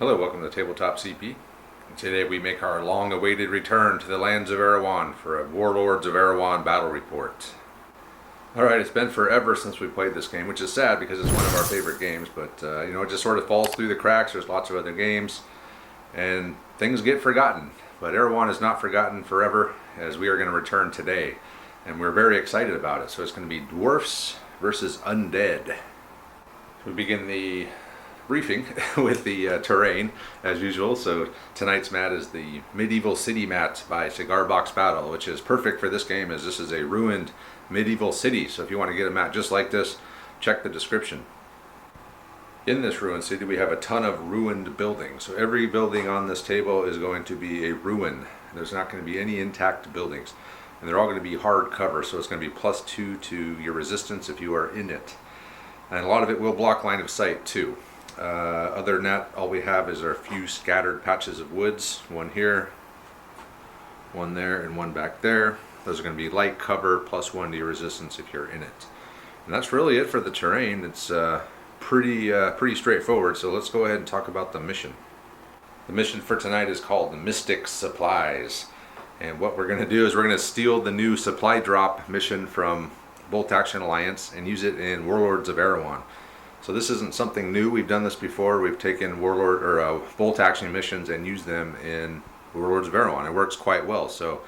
Hello, welcome to Tabletop CP. Today we make our long-awaited return to the lands of Erehwon for a Warlords of Erhewon battle report. Alright, it's been forever since we played this game, which is sad because it's one of our favorite games, but it just sort of falls through the cracks. There's lots of other games, and things get forgotten. But Erehwon is not forgotten forever, as we are going to return today. And we're very excited about it. So it's going to be Dwarfs versus Undead. We begin the briefing with the terrain as usual. So tonight's mat is the Medieval City mat by Cigar Box Battle, which is perfect for this game as this is a ruined medieval city. So if you want to get a mat just like this, check the description. In this ruined city we have a ton of ruined buildings. So every building on this table is going to be a ruin. There's not going to be any intact buildings. And they're all going to be hard cover, so it's going to be +2 to your resistance if you are in it. And a lot of it will block line of sight too. Other than that, all we have is our few scattered patches of woods. One here, one there, and one back there. Those are going to be light cover +1 to your resistance if you're in it. And that's really it for the terrain. It's pretty straightforward. So let's go ahead and talk about the mission. The mission for tonight is called the Mystic Supplies. And what we're going to do is we're going to steal the new supply drop mission from Bolt Action Alliance and use it in Warlords of Erhewon. So this isn't something new. We've done this before. We've taken Bolt Action missions and used them in Warlords of Erhewon. It works quite well. So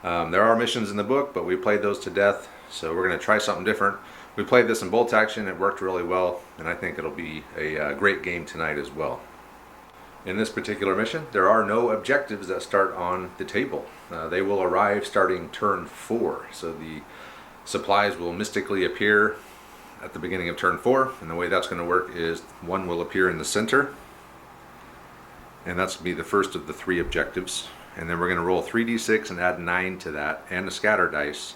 there are missions in the book, but we played those to death. So we're going to try something different. We played this in Bolt Action. It worked really well, and I think it'll be a great game tonight as well. In this particular mission, there are no objectives that start on the table. They will arrive starting turn 4. So the supplies will mystically appear at the beginning of turn 4, and the way that's going to work is one will appear in the center, and that's going to be the first of the 3 objectives. And then we're going to roll 3d6 and add 9 to that, and a scatter dice.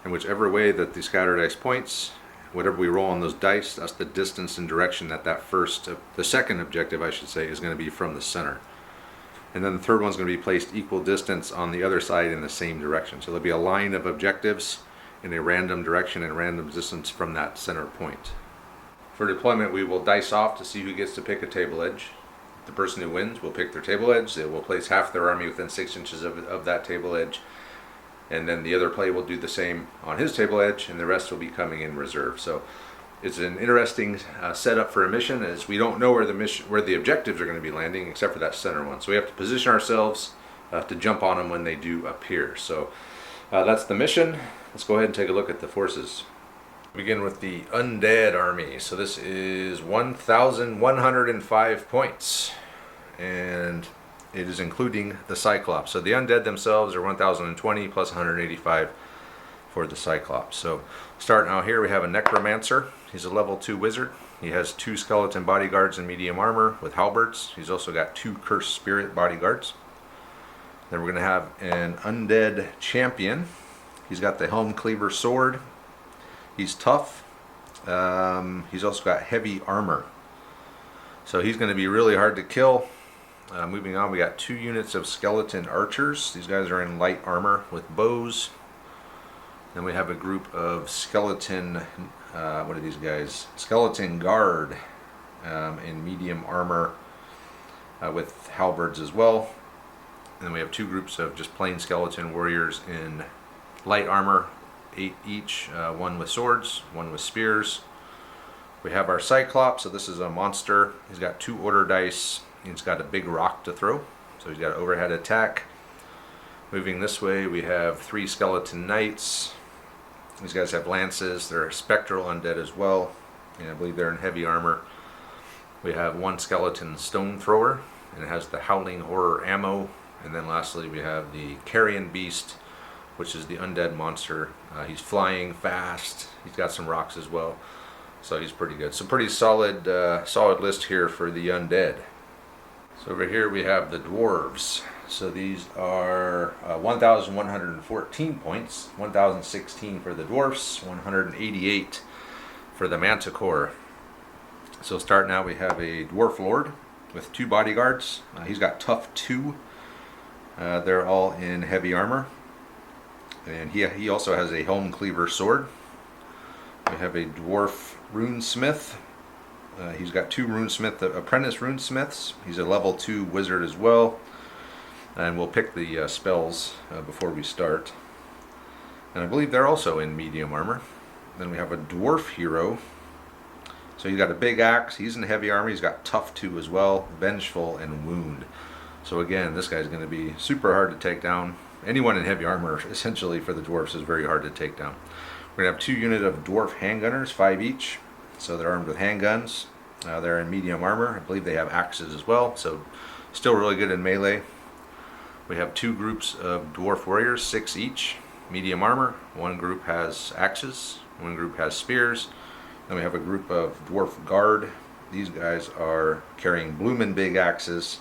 And whichever way that the scatter dice points, whatever we roll on those dice, that's the distance and direction that the second objective I should say, is going to be from the center. And then the third one's going to be placed equal distance on the other side in the same direction. So there'll be a line of objectives in a random direction and random distance from that center point. For deployment, we will dice off to see who gets to pick a table edge. The person who wins will pick their table edge. They will place half their army within 6 inches of that table edge, and then the other player will do the same on his table edge, and the rest will be coming in reserve. So it's an interesting setup for a mission, as we don't know where the objectives are going to be landing except for that center one. So we have to position ourselves to jump on them when they do appear. So that's the mission. Let's go ahead and take a look at the forces. Begin with the Undead army. So this is 1,105 points, and it is including the Cyclops. So the Undead themselves are 1,020 plus 185 for the Cyclops. So starting out here, we have a Necromancer. He's a level 2 wizard. He has 2 skeleton bodyguards in medium armor with halberds. He's also got 2 cursed spirit bodyguards. Then we're going to have an Undead champion. He's got the Helm Cleaver sword. He's tough. He's also got heavy armor. So he's going to be really hard to kill. Moving on, we got 2 units of skeleton archers. These guys are in light armor with bows. Then we have a group of skeleton, what are these guys? Skeleton guard in medium armor with halberds as well. And then we have 2 groups of just plain skeleton warriors in light armor, 8 each, 1 with swords, 1 with spears. We have our Cyclops, so this is a monster. He's got 2 order dice. He's got a big rock to throw, so he's got overhead attack. Moving this way, we have 3 skeleton knights. These guys have lances. They're spectral undead as well, and I believe they're in heavy armor. We have 1 skeleton stone thrower, and it has the howling horror ammo. And then lastly, we have the carrion beast, which is the undead monster. He's flying fast. He's got some rocks as well, so he's pretty good. So pretty solid list here for the undead. So over here we have the dwarves. So these are 1,114 points, 1,016 for the dwarfs, 188 for the manticore. So starting out, we have a dwarf lord with 2 bodyguards. He's got tough 2. They're all in heavy armor. And he also has a Helm Cleaver sword. We have a dwarf runesmith He's got 2 apprentice runesmiths. He's a level 2 wizard as well. And we'll pick the spells before we start. And I believe they're also in medium armor. Then we have a dwarf hero. So he's got a big axe. He's in heavy armor. He's got tough 2 as well, vengeful and wound. So again, this guy's going to be super hard to take down. Anyone in heavy armor, essentially for the dwarfs, is very hard to take down. We're going to have 2 units of dwarf handgunners, 5 each. So they're armed with handguns. They're in medium armor. I believe they have axes as well. So still really good in melee. We have 2 groups of dwarf warriors, 6 each, medium armor. 1 group has axes, 1 group has spears. Then we have a group of dwarf guard. These guys are carrying bloomin' big axes,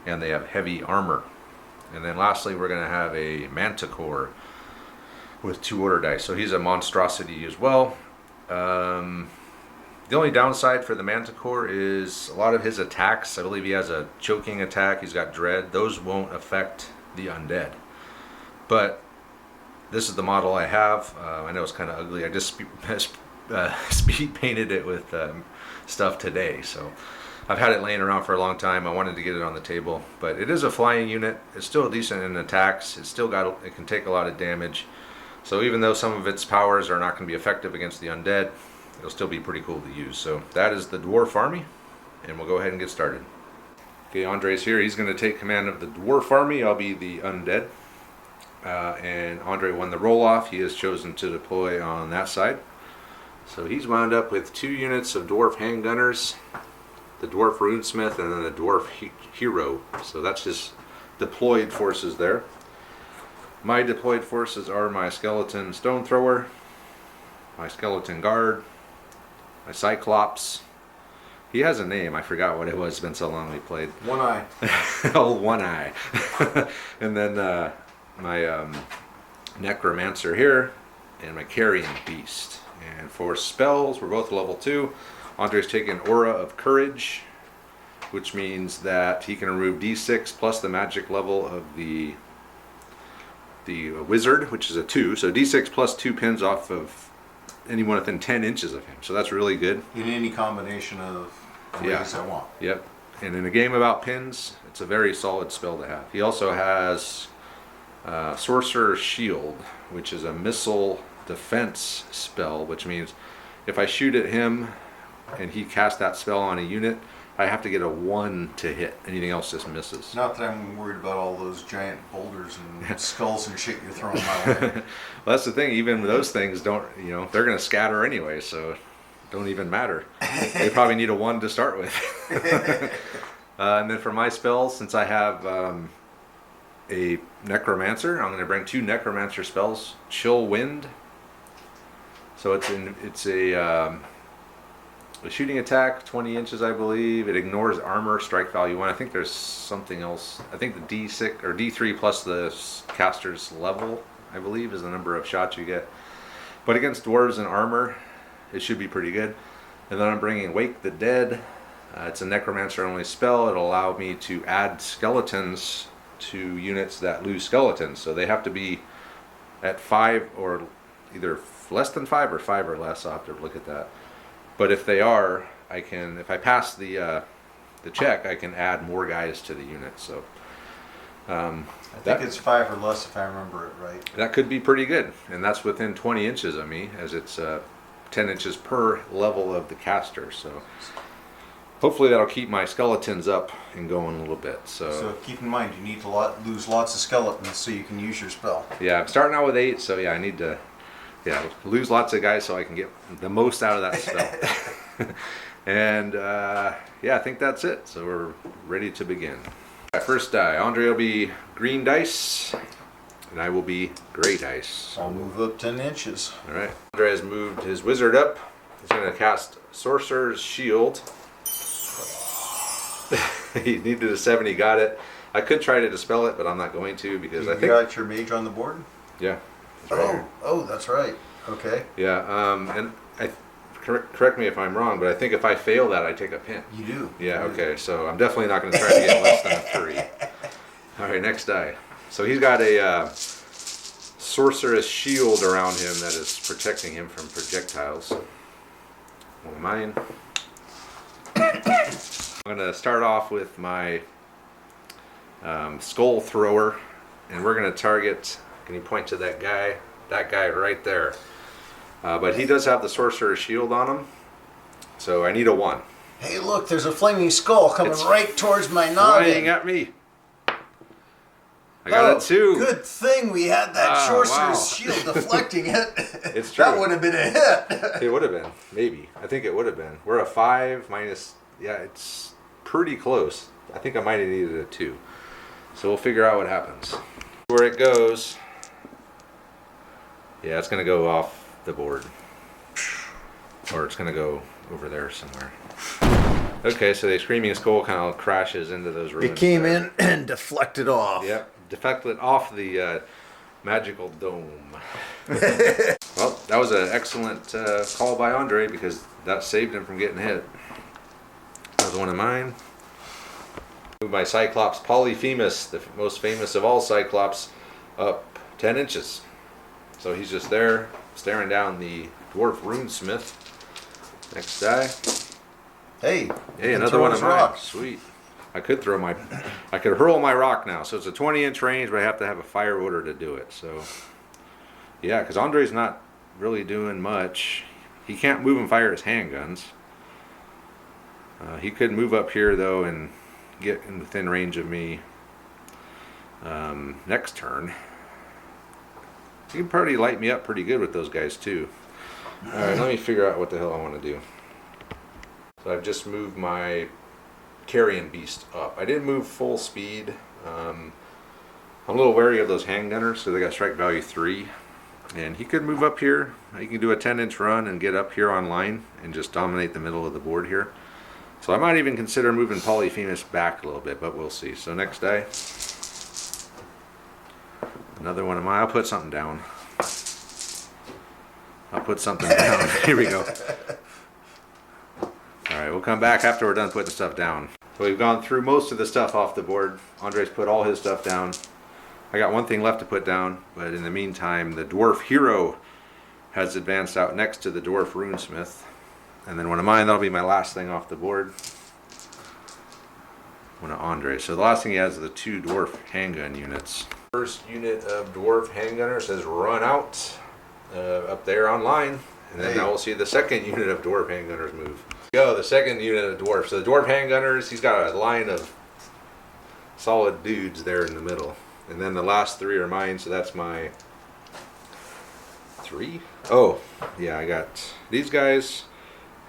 and they have heavy armor. And then lastly, we're going to have a manticore with 2 order dice. So he's a monstrosity as well. The only downside for the manticore is a lot of his attacks. I believe he has a choking attack. He's got dread. Those won't affect the undead. But this is the model I have. I know it's kind of ugly. I just speed painted it with stuff today. So I've had it laying around for a long time. I wanted to get it on the table. But it is a flying unit. It's still decent in attacks. It can take a lot of damage. So even though some of its powers are not going to be effective against the undead, it'll still be pretty cool to use. So that is the dwarf army, and we'll go ahead and get started. Okay, Andre's here. He's going to take command of the dwarf army. I'll be the undead. And Andre won the roll-off. He has chosen to deploy on that side. So he's wound up with 2 units of dwarf handgunners, the dwarf runesmith, and then the dwarf hero. So that's his deployed forces there. My deployed forces are my skeleton stone thrower, my skeleton guard, my Cyclops. He has a name. I forgot what it was. It's been so long we played. One Eye. Oh, One Eye. And then my Necromancer here, and my Carrion Beast. And for spells, we're both level 2. Andre's taken Aura of Courage, which means that he can remove D6 plus the magic level of the wizard, which is a 2. So D6 plus 2 pins off of anyone within 10 inches of him. So that's really good. In any combination of ways I want. Yep. And in a game about pins, it's a very solid spell to have. He also has Sorcerer's Shield, which is a missile defense spell, which means if I shoot at him and he casts that spell on a unit, I have to get a 1 to hit. Anything else just misses. Not that I'm worried about all those giant boulders and skulls and shit you're throwing my way. Well, that's the thing. Even those things don't, they're going to scatter anyway, so it don't even matter. They probably need a 1 to start with. And then for my spells, since I have a Necromancer, I'm going to bring 2 Necromancer spells. Chill Wind. So it's a shooting attack, 20 inches, I believe. It ignores armor, strike value 1. I think there's something else. I think the D6 or D3 plus the caster's level, I believe, is the number of shots you get. But against dwarves and armor, it should be pretty good. And then I'm bringing Wake the Dead. It's a Necromancer only spell. It'll allow me to add skeletons to units that lose skeletons. So they have to be at 5 or either less than 5 or 5 or less. I'll have to look at that. But if they are, if I pass the check, I can add more guys to the unit. So I think it's 5 or less if I remember it right. That could be pretty good, and that's within 20 inches of me, as it's 10 inches per level of the caster. So hopefully that'll keep my skeletons up and going a little bit. So keep in mind, you need to lose lots of skeletons so you can use your spell. Yeah, I'm starting out with 8, so yeah, I need to lose lots of guys so I can get the most out of that spell. And I think that's it. So we're ready to begin. First die, Andre will be green dice, and I will be gray dice. I'll move up 10 inches. All right. Andre has moved his wizard up. He's going to cast Sorcerer's Shield. He needed a 7. He got it. I could try to dispel it, but I'm not going to because I think. You got your mage on the board? Yeah. Right. Oh, that's right. Okay. Yeah. And correct me if I'm wrong, but I think if I fail that, I take a pin. You do. Yeah. Okay. So I'm definitely not going to try to get less than a 3. All right. Next die. So he's got a Sorcerer's Shield around him that is protecting him from projectiles. One of mine. I'm going to start off with my skull thrower, and we're going to target, can you point to that guy? That guy right there. But he does have the sorcerer's shield on him, so I need a 1. Hey, look, there's a flaming skull coming It's right towards my Flying noggin. at me. I got a 2. Good thing we had that sorcerer's wow. shield deflecting it. It's true. That would have been a hit. It would have been, maybe. I think it would have been. We're a 5 minus, yeah, it's pretty close. I think I might have needed a 2. So we'll figure out what happens. Where it goes, yeah, it's going to go off the board. Or it's going to go over there somewhere. Okay, so the Screaming Skull kind of crashes into those ruins. It came there. in and deflected off. Yep, deflected off the magical dome. Well, that was an excellent call by Andre because that saved him from getting hit. That was one of mine. Move my Cyclops Polyphemus, the most famous of all Cyclops, up 10 inches. So he's just there, staring down the Dwarf Runesmith. Next die. Hey, Another one of mine. Sweet. I could hurl my rock now. So it's a 20-inch range, but I have to have a fire order to do it. So, yeah, because Andre's not really doing much. He can't move and fire his handguns. He could move up here, though, and get in within range of me next turn. He can probably light me up pretty good with those guys, too. Alright, let me figure out what the hell I want to do. So I've just moved my carrion beast up. I didn't move full speed. I'm a little wary of those handgunners, so they got strike value 3. And he could move up here. He can do a 10-inch run and get up here on line and just dominate the middle of the board here. So I might even consider moving Polyphemus back a little bit, but we'll see. So next die. Another one of mine. I'll put something down. Here we go. Alright, we'll come back after we're done putting stuff down. So we've gone through most of the stuff off the board. Andre's put all his stuff down. I got one thing left to put down, but in the meantime, the Dwarf Hero has advanced out next to the Dwarf Runesmith. And then one of mine, that'll be my last thing off the board. One of Andre's. So the last thing he has is the 2 Dwarf handgun units. First unit of Dwarf handgunners has run out up there on line. And then now we'll see the second unit of Dwarf handgunners move. Go, the second unit of Dwarf. So the Dwarf handgunners, he's got a line of solid dudes there in the middle. And then the last 3 are mine, so that's my 3? Oh, yeah, I got these guys,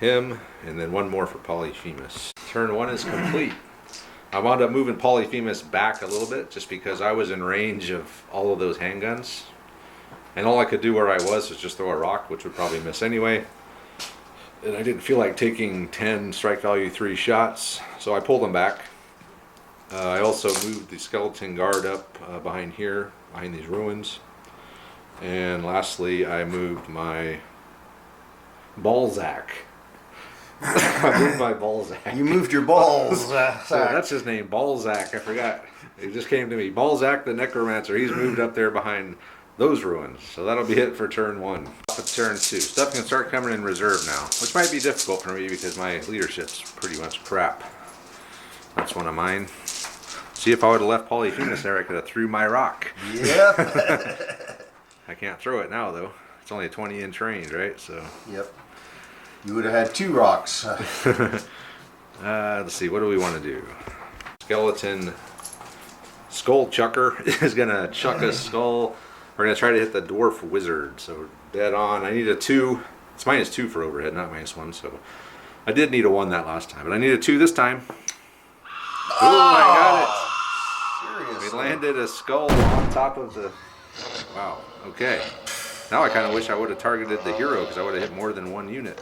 him, and then one more for Polyphemus. Turn 1 is complete. I wound up moving Polyphemus back a little bit just because I was in range of all of those handguns. And all I could do where I was just throw a rock, which would probably miss anyway. And I didn't feel like taking 10 strike value 3 shots, so I pulled them back. I also moved the skeleton guard up behind here, behind these ruins. And lastly, I moved my Balzac. I moved my Balzac. You moved your balls. So that's his name, Balzac. I forgot. It just came to me. Balzac the Necromancer. He's moved up there behind those ruins. So that'll be it for turn 1. Off of turn 2. Stuff can start coming in reserve now, which might be difficult for me because my leadership's pretty much crap. That's one of mine. See, if I would have left Polyphemus there, I could have threw my rock. Yep. I can't throw it now, though. It's only a 20-inch range, right? So. Yep. You would have had 2 rocks. Let's see. What do we want to do? Skeleton Skull Chucker is going to chuck a skull. We're going to try to hit the Dwarf Wizard. So dead on. I need a 2. It's -2 for overhead, not -1. So I did need a 1 that last time, but I need a 2 this time. Oh, I got it. Seriously? We landed a skull on top of the... Wow. Okay. Now I kind of wish I would have targeted the hero because I would have hit more than 1 unit.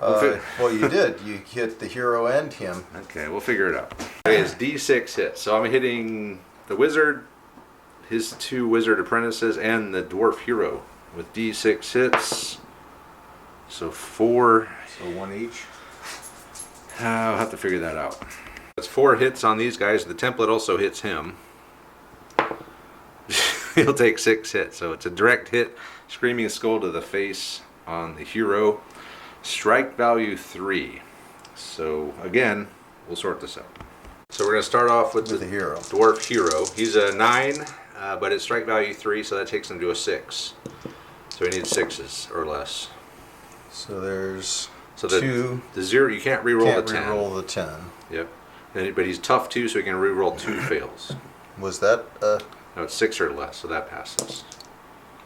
Well, you did. You hit the hero and him. Okay, we'll figure it out. Okay, it's D6 hits. So I'm hitting the wizard, his 2 wizard apprentices, and the dwarf hero with D6 hits. So 4. So 1 each. I'll have to figure that out. It's 4 hits on these guys. The template also hits him. He'll take 6 hits. So it's a direct hit. Screaming Skull to the face on the hero. Strike value 3. So again, we'll sort this out. So we're going to start off with the hero. Dwarf hero. He's a 9, but it's strike value 3, so that takes him to a 6. So he needs 6s or less. So there's So 2. The 0, you can't reroll the 10. Can't reroll the 10. Yep. But he's tough 2, so he can reroll 2 fails. Was that No, it's 6 or less, so that passes.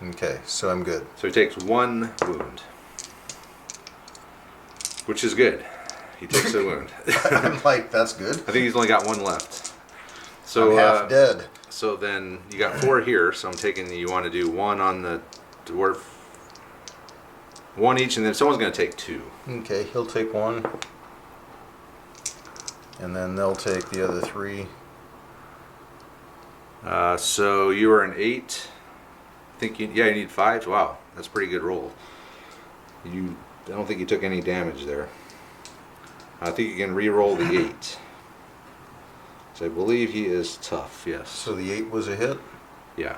okay? So I'm good. So he takes 1 wound, which is good. He takes a wound. I'm like, that's good. I think he's only got 1 left. So I'm half dead. So then you got 4 here. So I'm taking. You want to do 1 on the dwarf, 1 each, and then someone's going to take 2. Okay, he'll take 1, and then they'll take the other 3. So you are an 8. I think you need 5. Wow, that's a pretty good roll. I don't think you took any damage there. I think you can re-roll the 8. So I believe he is tough. Yes. So the 8 was a hit. Yeah.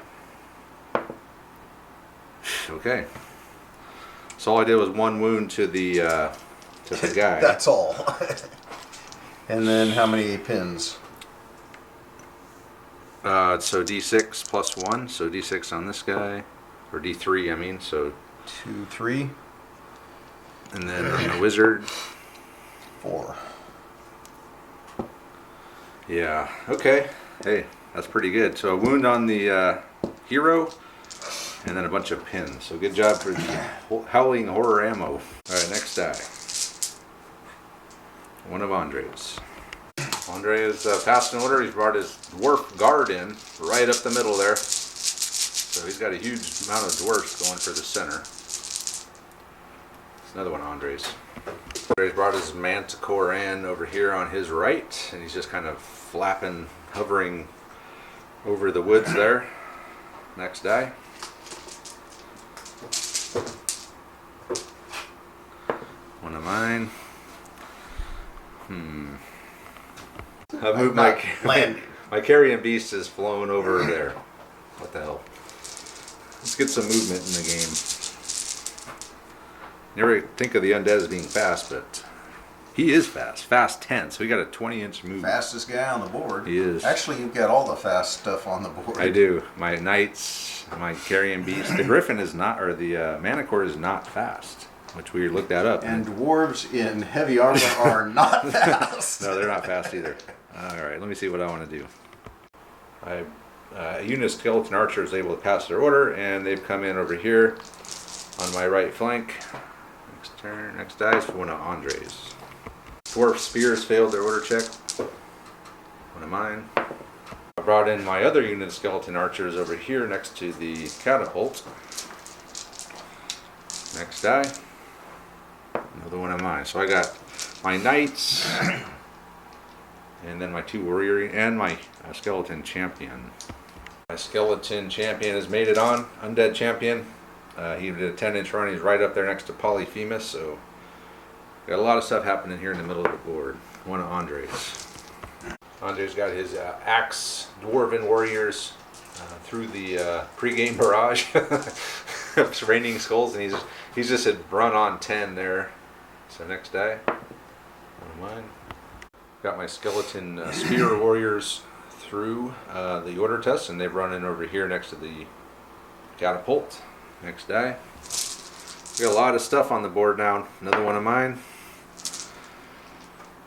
Okay. So all I did was 1 wound to the guy. That's all. And then how many pins? So D6 plus 1. So D6 on this guy, or D3. I mean. So 2, 3, and then on the wizard. 4. Yeah. Okay. Hey, that's pretty good. So a wound on the hero, and then a bunch of pins. So good job for the howling horror ammo. All right, next die. One of Andre's. Andre is passed in order. He's brought his dwarf guard in right up the middle there. So he's got a huge amount of dwarfs going for the center. It's another one of Andre's. Andre's brought his manticore in over here on his right, and he's just kind of flapping, hovering over the woods there. Next die. One of mine. I moved my carrion beast has flown over there. What the hell? Let's get some movement in the game. Never think of the undead as being fast, but he is fast. Fast 10, so he got a 20-inch movement. Fastest guy on the board. He is. Actually, you've got all the fast stuff on the board. I do. My knights, my carrion beast. The griffin is not, or the manicore is not fast, which we looked that up. And dwarves in heavy armor are not fast. No, they're not fast either. All right, let me see what I want to do. A unit of skeleton archer is able to pass their order, and they've come in over here on my right flank. Next turn, next dice for one of Andre's. Dwarf spears failed their order check. One of mine. I brought in my other unit of skeleton archers over here next to the catapult. Next die. Another one of mine. So I got my knights, and then my 2 warrior, and my skeleton champion. My skeleton champion has made it on. Undead champion. He did a 10-inch run. He's right up there next to Polyphemus. So got a lot of stuff happening here in the middle of the board. One of Andre's. Andre's got his axe dwarven warriors through the pre-game barrage. It's raining skulls, and he's just had run on 10 there. So next die. One of mine. Got my skeleton spear warriors through the order test, and they've run in over here next to the catapult. Next die. We got a lot of stuff on the board now. Another one of mine.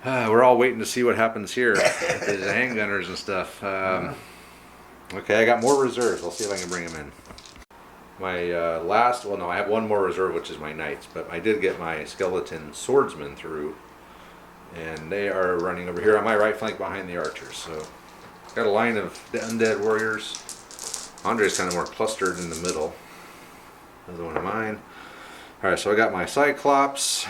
We're all waiting to see what happens here with these handgunners and stuff. Okay, I got more reserves. I'll see if I can bring them in. My I have one more reserve, which is my knights, but I did get my skeleton swordsmen through, and they are running over here on my right flank behind the archers. So got a line of undead warriors. Andre's kind of more clustered in the middle. Another one of mine. All right, so I got my cyclops,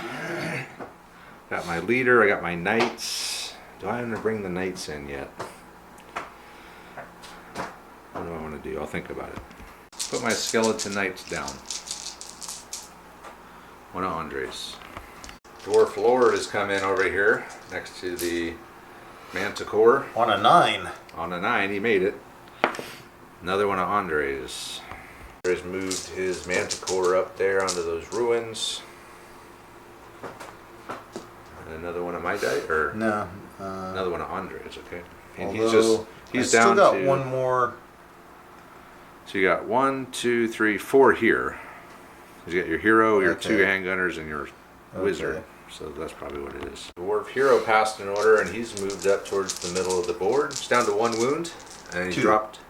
got my leader, I got my knights. Do I want to bring the knights in yet? What do I want to do? I'll think about it. Put my skeleton knights down. One of Andre's. Dwarf Lord has come in over here next to the manticore. On a 9. On a 9, he made it. Another one of Andre's. Andre's moved his manticore up there onto those ruins. And another one of my die, or No, Another one of Andre's, okay. And Although he's I down still got to one more. So you got 1, 2, 3, 4 here. You got your hero, your Okay. 2 handgunners, and your wizard. Okay. So that's probably what it is. Dwarf hero passed an order, and he's moved up towards the middle of the board. He's down to 1 wound, and he's 2. dropped.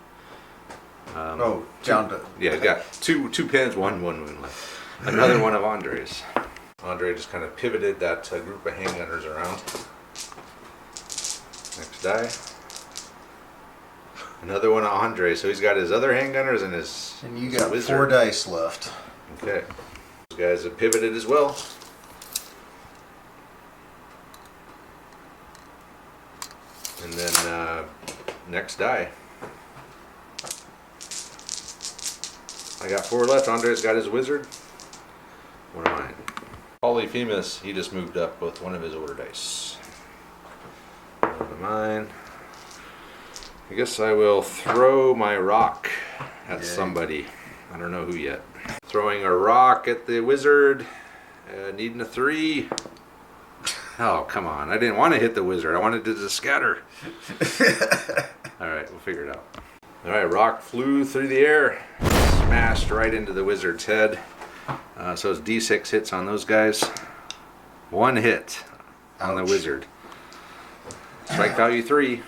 Down to. Yeah, he's got two pins, one wound left. Another one of Andre's. Andre just kind of pivoted that group of handgunners around. Next die. Another one of Andre. So he's got his other handgunners and his. And you his got wizard. 4 dice left. Okay. Those guys have pivoted as well. And then next die. I got 4 left. Andre's got his wizard. One of mine. Polyphemus, he just moved up with one of his order dice. One of mine. I guess I will throw my rock at somebody. I don't know who yet. Throwing a rock at the wizard. Needing a 3. Oh, come on. I didn't want to hit the wizard. I wanted it to scatter. Alright, we'll figure it out. Alright, rock flew through the air. Smashed right into the wizard's head. So it's D6 hits on those guys. 1 hit on the wizard. Strike value 3.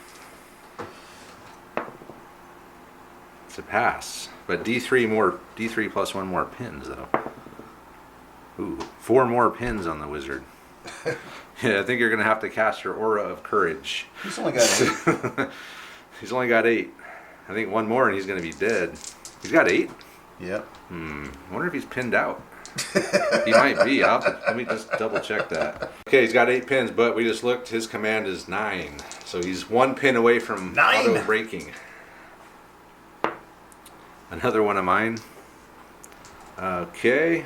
It's a pass. But D3 plus 1 more pins though. Ooh, 4 more pins on the wizard. Yeah, I think you're gonna have to cast your Aura of Courage. He's only got 8. He's only got 8. I think 1 more and he's gonna be dead. He's got 8? Yep. I wonder if he's pinned out. He might be. Let me just double check that. Okay, he's got 8 pins, but we just looked. His command is 9. So he's 1 pin away from 9. auto breaking. Another one of mine. Okay.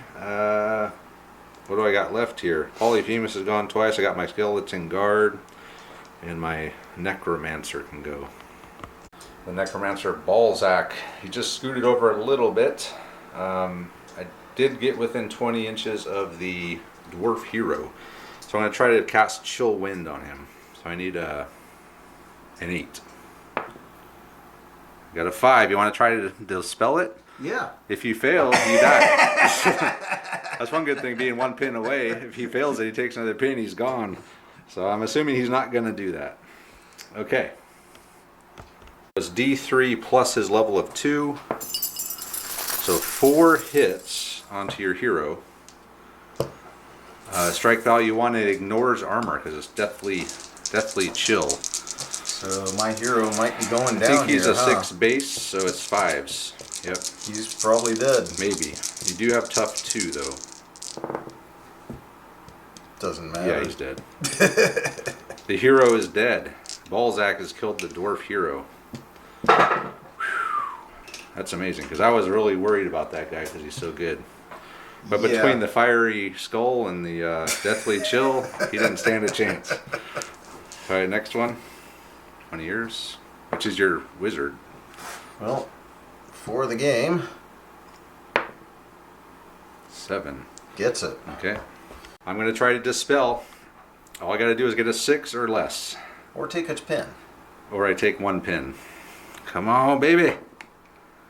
What do I got left here? Polyphemus has gone twice. I got my Skeleton Guard. And my Necromancer can go. The Necromancer Balzac. He just scooted over a little bit. I did get within 20 inches of the Dwarf Hero. So I'm going to try to cast Chill Wind on him. So I need an 8. Got a 5. You want to try to dispel it? Yeah. If you fail, you die. That's one good thing, being 1 pin away. If he fails it, he takes another pin, he's gone. So I'm assuming he's not going to do that. Okay. It's D3 plus his level of 2. So 4 hits onto your hero. Strike value 1, it ignores armor because it's deathly chill. So my hero might be going down. I think he's here, a 6 base, so it's 5s. Yep. He's probably dead. Maybe. You do have tough 2 though. Doesn't matter. Yeah, he's dead. The hero is dead. Balzac has killed the dwarf hero. Whew. That's amazing, because I was really worried about that guy because he's so good. But between the fiery skull and the deathly chill, he didn't stand a chance. All right, next one. One of yours. Which is your wizard. Well, for the game. 7. Gets it. Okay. I'm going to try to dispel. All I got to do is get a 6 or less. Or take a pin. Or I take 1 pin. Come on, baby.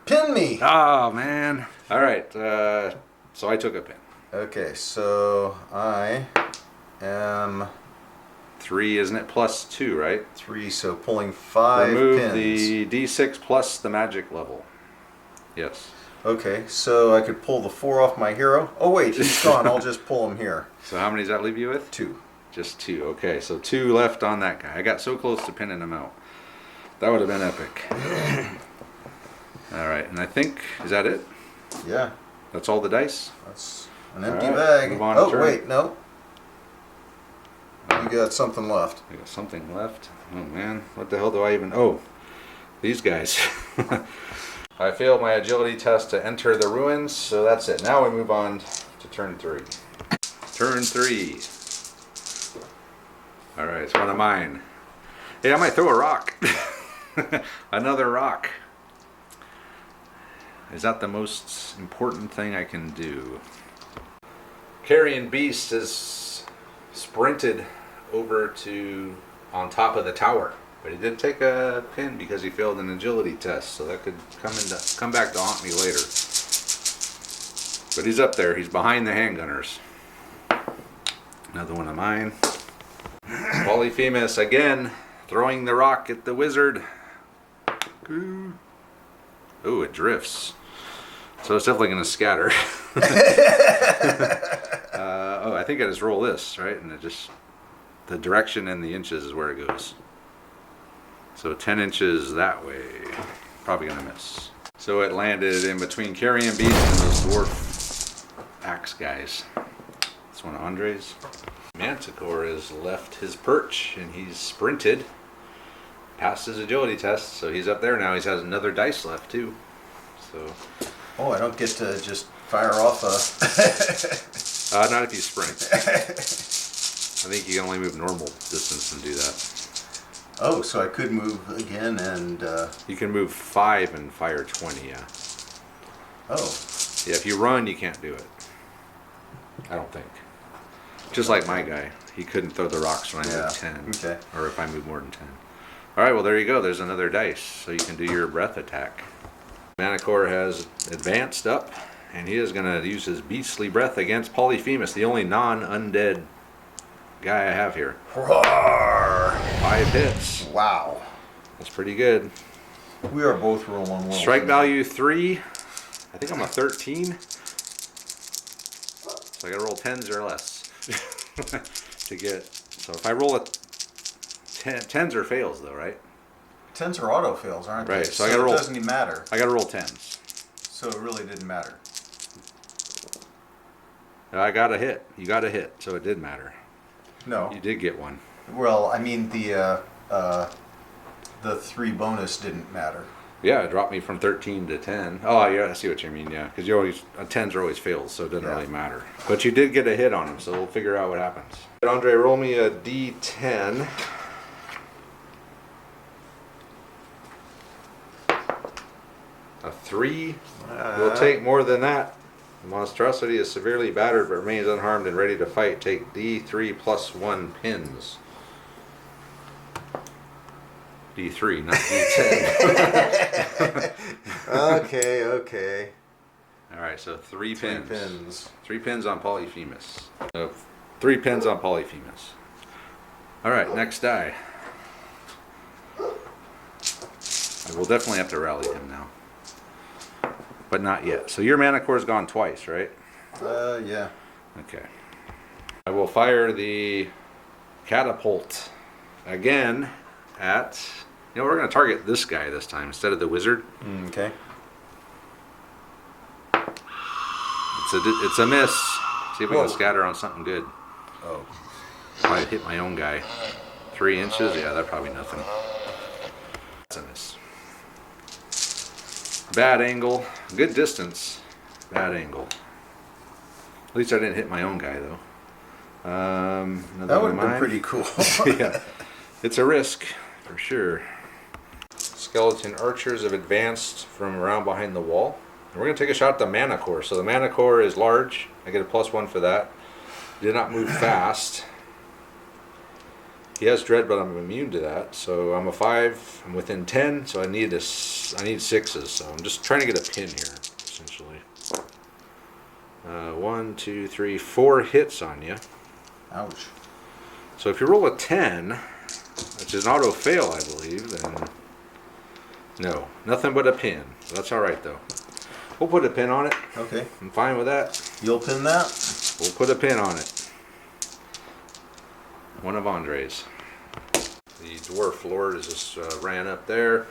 Pin me! Oh, man. All right. So I took a pin. Okay, so I am 3, isn't it? Plus 2, right? 3, so pulling 5 Remove pins. the D6 plus the magic level. Yes. Okay, so I could pull the 4 off my hero. Oh wait, he's gone. I'll just pull him here. So how many does that leave you with? 2. Just 2. Okay, so 2 left on that guy. I got so close to pinning him out. That would have been epic. All right, and I think, is that it? Yeah, That's all the dice? that's an empty All right, bag. move on to Oh turn. wait, no. You got something left. I got something left. Oh man, what the hell do I even... Oh, these guys. I failed my agility test to enter the ruins, so that's it. Now we move on to turn 3. Turn 3. Alright, it's one of mine. Hey, I might throw a rock. Another rock. Is that the most important thing I can do? Carrion Beast is sprinted over to on top of the tower. But he did take a pin because he failed an agility test, so that could come back to haunt me later. But he's up there. He's behind the handgunners. Another one of mine. Polyphemus again, throwing the rock at the wizard. Ooh, it drifts. So it's definitely going to scatter. I think I just roll this, right? And it just, the direction and the inches is where it goes. So 10 inches that way. Probably going to miss. So it landed in between Carrion Beast and those dwarf axe guys. It's one of Andre's. Manticore has left his perch and he's sprinted. Passed his agility test, so he's up there now. He has another dice left too. So. Oh, I don't get to just fire off a... Not if you sprint. I think you can only move normal distance and do that. Oh, so I could move again and... You can move 5 and fire 20, yeah. Oh. Yeah, if you run, you can't do it. I don't think. Just like my guy. He couldn't throw the rocks when I moved 10. Okay. Or if I move more than 10. Alright, well there you go. There's another dice. So you can do your breath attack. Manicore has advanced up, and he is going to use his beastly breath against Polyphemus, the only non-undead guy I have here. Roar! 5 hits. Wow. That's pretty good. We are both rolling wolves. Strike value 3. I think I'm a 13. So I got to roll 10s or less to get. So if I roll a 10s or fails though, right? 10s are auto fails, aren't they? Right. So I got to roll. It doesn't even matter. I got to roll 10s. So it really didn't matter. I got a hit. You got a hit, so it did matter. No. You did get one. Well, I mean the 3 bonus didn't matter. Yeah, it dropped me from 13 to 10. Oh, yeah, I see what you mean, yeah. Because you always, 10s are always fails, so it doesn't really matter. But you did get a hit on him, so we'll figure out what happens. Andre, roll me a D10. A 3. We'll take more than that. The monstrosity is severely battered but remains unharmed and ready to fight. Take D3 plus 1 pins. D3, not D10. Okay. Alright, so 3 pins. 3 pins. 3 pins on Polyphemus. So 3 pins on Polyphemus. Alright, next die. I will definitely have to rally him now. But not yet. So your Manicore's gone twice, right? Yeah. Okay. I will fire the catapult again at... You know, we're going to target this guy this time instead of the wizard. Okay. It's a miss. See if we can scatter on something good. Oh. Probably hit my own guy. 3 inches? Yeah, that's probably nothing. That's a miss. Bad angle. Good distance. Bad angle. At least I didn't hit my own guy, though. That would have been pretty cool. Yeah. It's a risk, for sure. Skeleton archers have advanced from around behind the wall. And we're going to take a shot at the Manicore. So the Manicore is large. I get a +1 for that. Did not move fast. He has dread, but I'm immune to that. So I'm a 5. I'm within 10. So I need 6s. So I'm just trying to get a pin here, essentially. 1, 2, 3, 4 hits on you. Ouch. So if you roll a 10, which is an auto fail, I believe, then no, nothing but a pin. So that's all right though. We'll put a pin on it. Okay. I'm fine with that. You'll pin that? We'll put a pin on it. One of Andre's. The dwarf lord is just ran up there,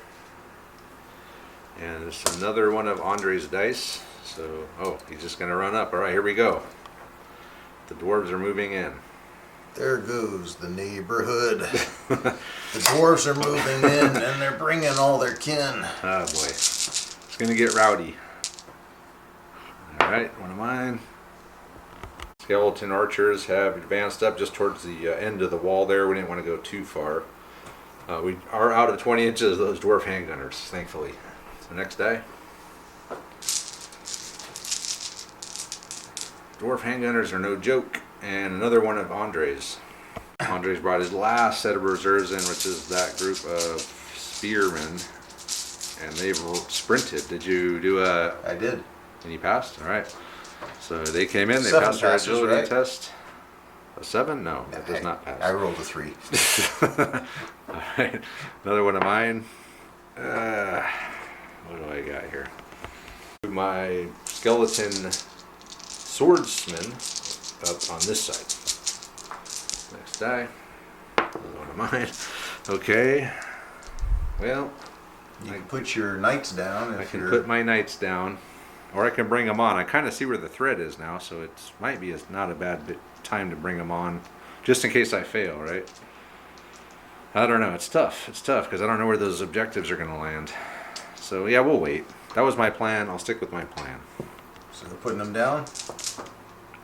and it's another one of Andre's dice. So, oh, he's just gonna run up. All right, here we go. The dwarves are moving in. There goes the neighborhood. The dwarves are moving in, and they're bringing all their kin. Oh boy, it's gonna get rowdy. All right, one of mine. Skeleton archers have advanced up just towards the end of the wall there. We didn't want to go too far. We are out of 20 inches of those dwarf handgunners, thankfully. So next die. Dwarf handgunners are no joke. And another one of Andre's. Andre's brought his last set of reserves in, which is that group of spearmen, and they've sprinted. Did you do a? I did. And you passed. All right. So they came in. They 7 passed their passes, agility right? A 7? No, that does not pass. I rolled a 3. All right. Another one of mine. What do I got here? My skeleton swordsman up on this side. Next die. Another one of mine. Okay. Well, You can put your knights down. I If can you're... put my knights down, or I can bring them on. I kind of see where the thread is now, so it might be not a bad time to bring them on, just in case I fail, right? I don't know. It's tough. It's tough because I don't know where those objectives are going to land. So yeah, we'll wait. That was my plan. I'll stick with my plan. So putting them down?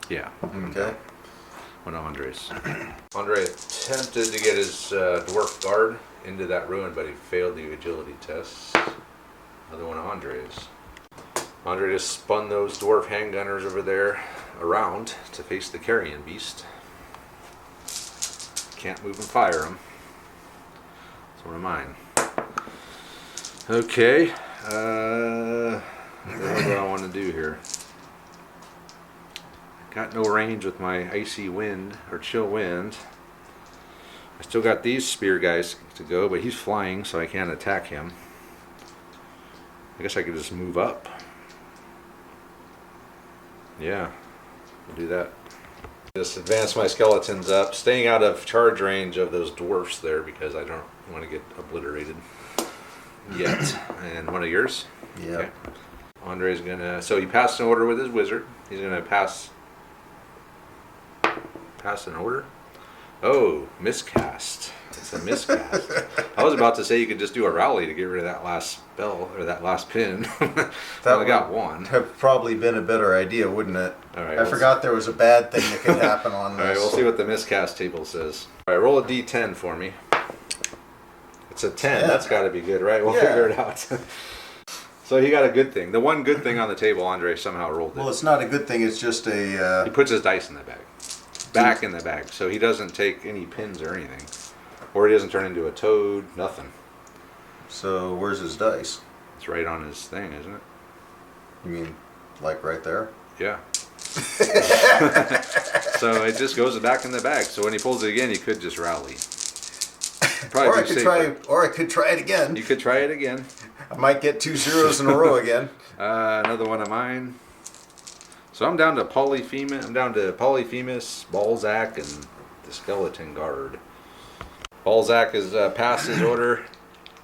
Yeah. Okay. One of Andre's. Andre attempted to get his dwarf guard into that ruin, but he failed the agility tests. Another one of Andre's. Andre just spun those dwarf handgunners over there around to face the carrion beast. Can't move and fire them. That's one of mine. Okay. What do I want to do here? Got no range with my icy wind or chill wind. I still got these spear guys to go, but he's flying, so I can't attack him. I guess I could just move up. Yeah, I'll do that. Just advance my skeletons up, staying out of charge range of those dwarfs there because I don't want to get obliterated yet. And one of yours? Yeah. Okay. Andre's gonna. So he passed an order with his wizard. He's gonna pass an order. Oh, miscast. It's a miscast. I was about to say you could just do a rally to get rid of that last spell or that last pin. I only got one. Have probably been a better idea, wouldn't it? All right, I forgot there was a bad thing that could happen on this. All right, we'll see what the miscast table says. All right, roll a d10 for me. It's a 10. Yeah. That's got to be good, right? We'll Yeah. figure it out. So he got a good thing. The one good thing on the table, Andre somehow rolled it. Well, it's not a good thing. It's just a... He puts his dice in the bag. Back in the bag. So he doesn't take any pins or anything. Or he doesn't turn into a toad. Nothing. So where's his dice? It's right on his thing, isn't it? You mean like right there? Yeah. So it just goes back in the bag. So when he pulls it again, he could just rally. Probably Or I be could safer. try it again. You could try it again. I might get 2 zeros in a row again. Another one of mine. So I'm down to Polyphemus. I'm down to Polyphemus, Balzac, and the Skeleton Guard. Balzac is past his order.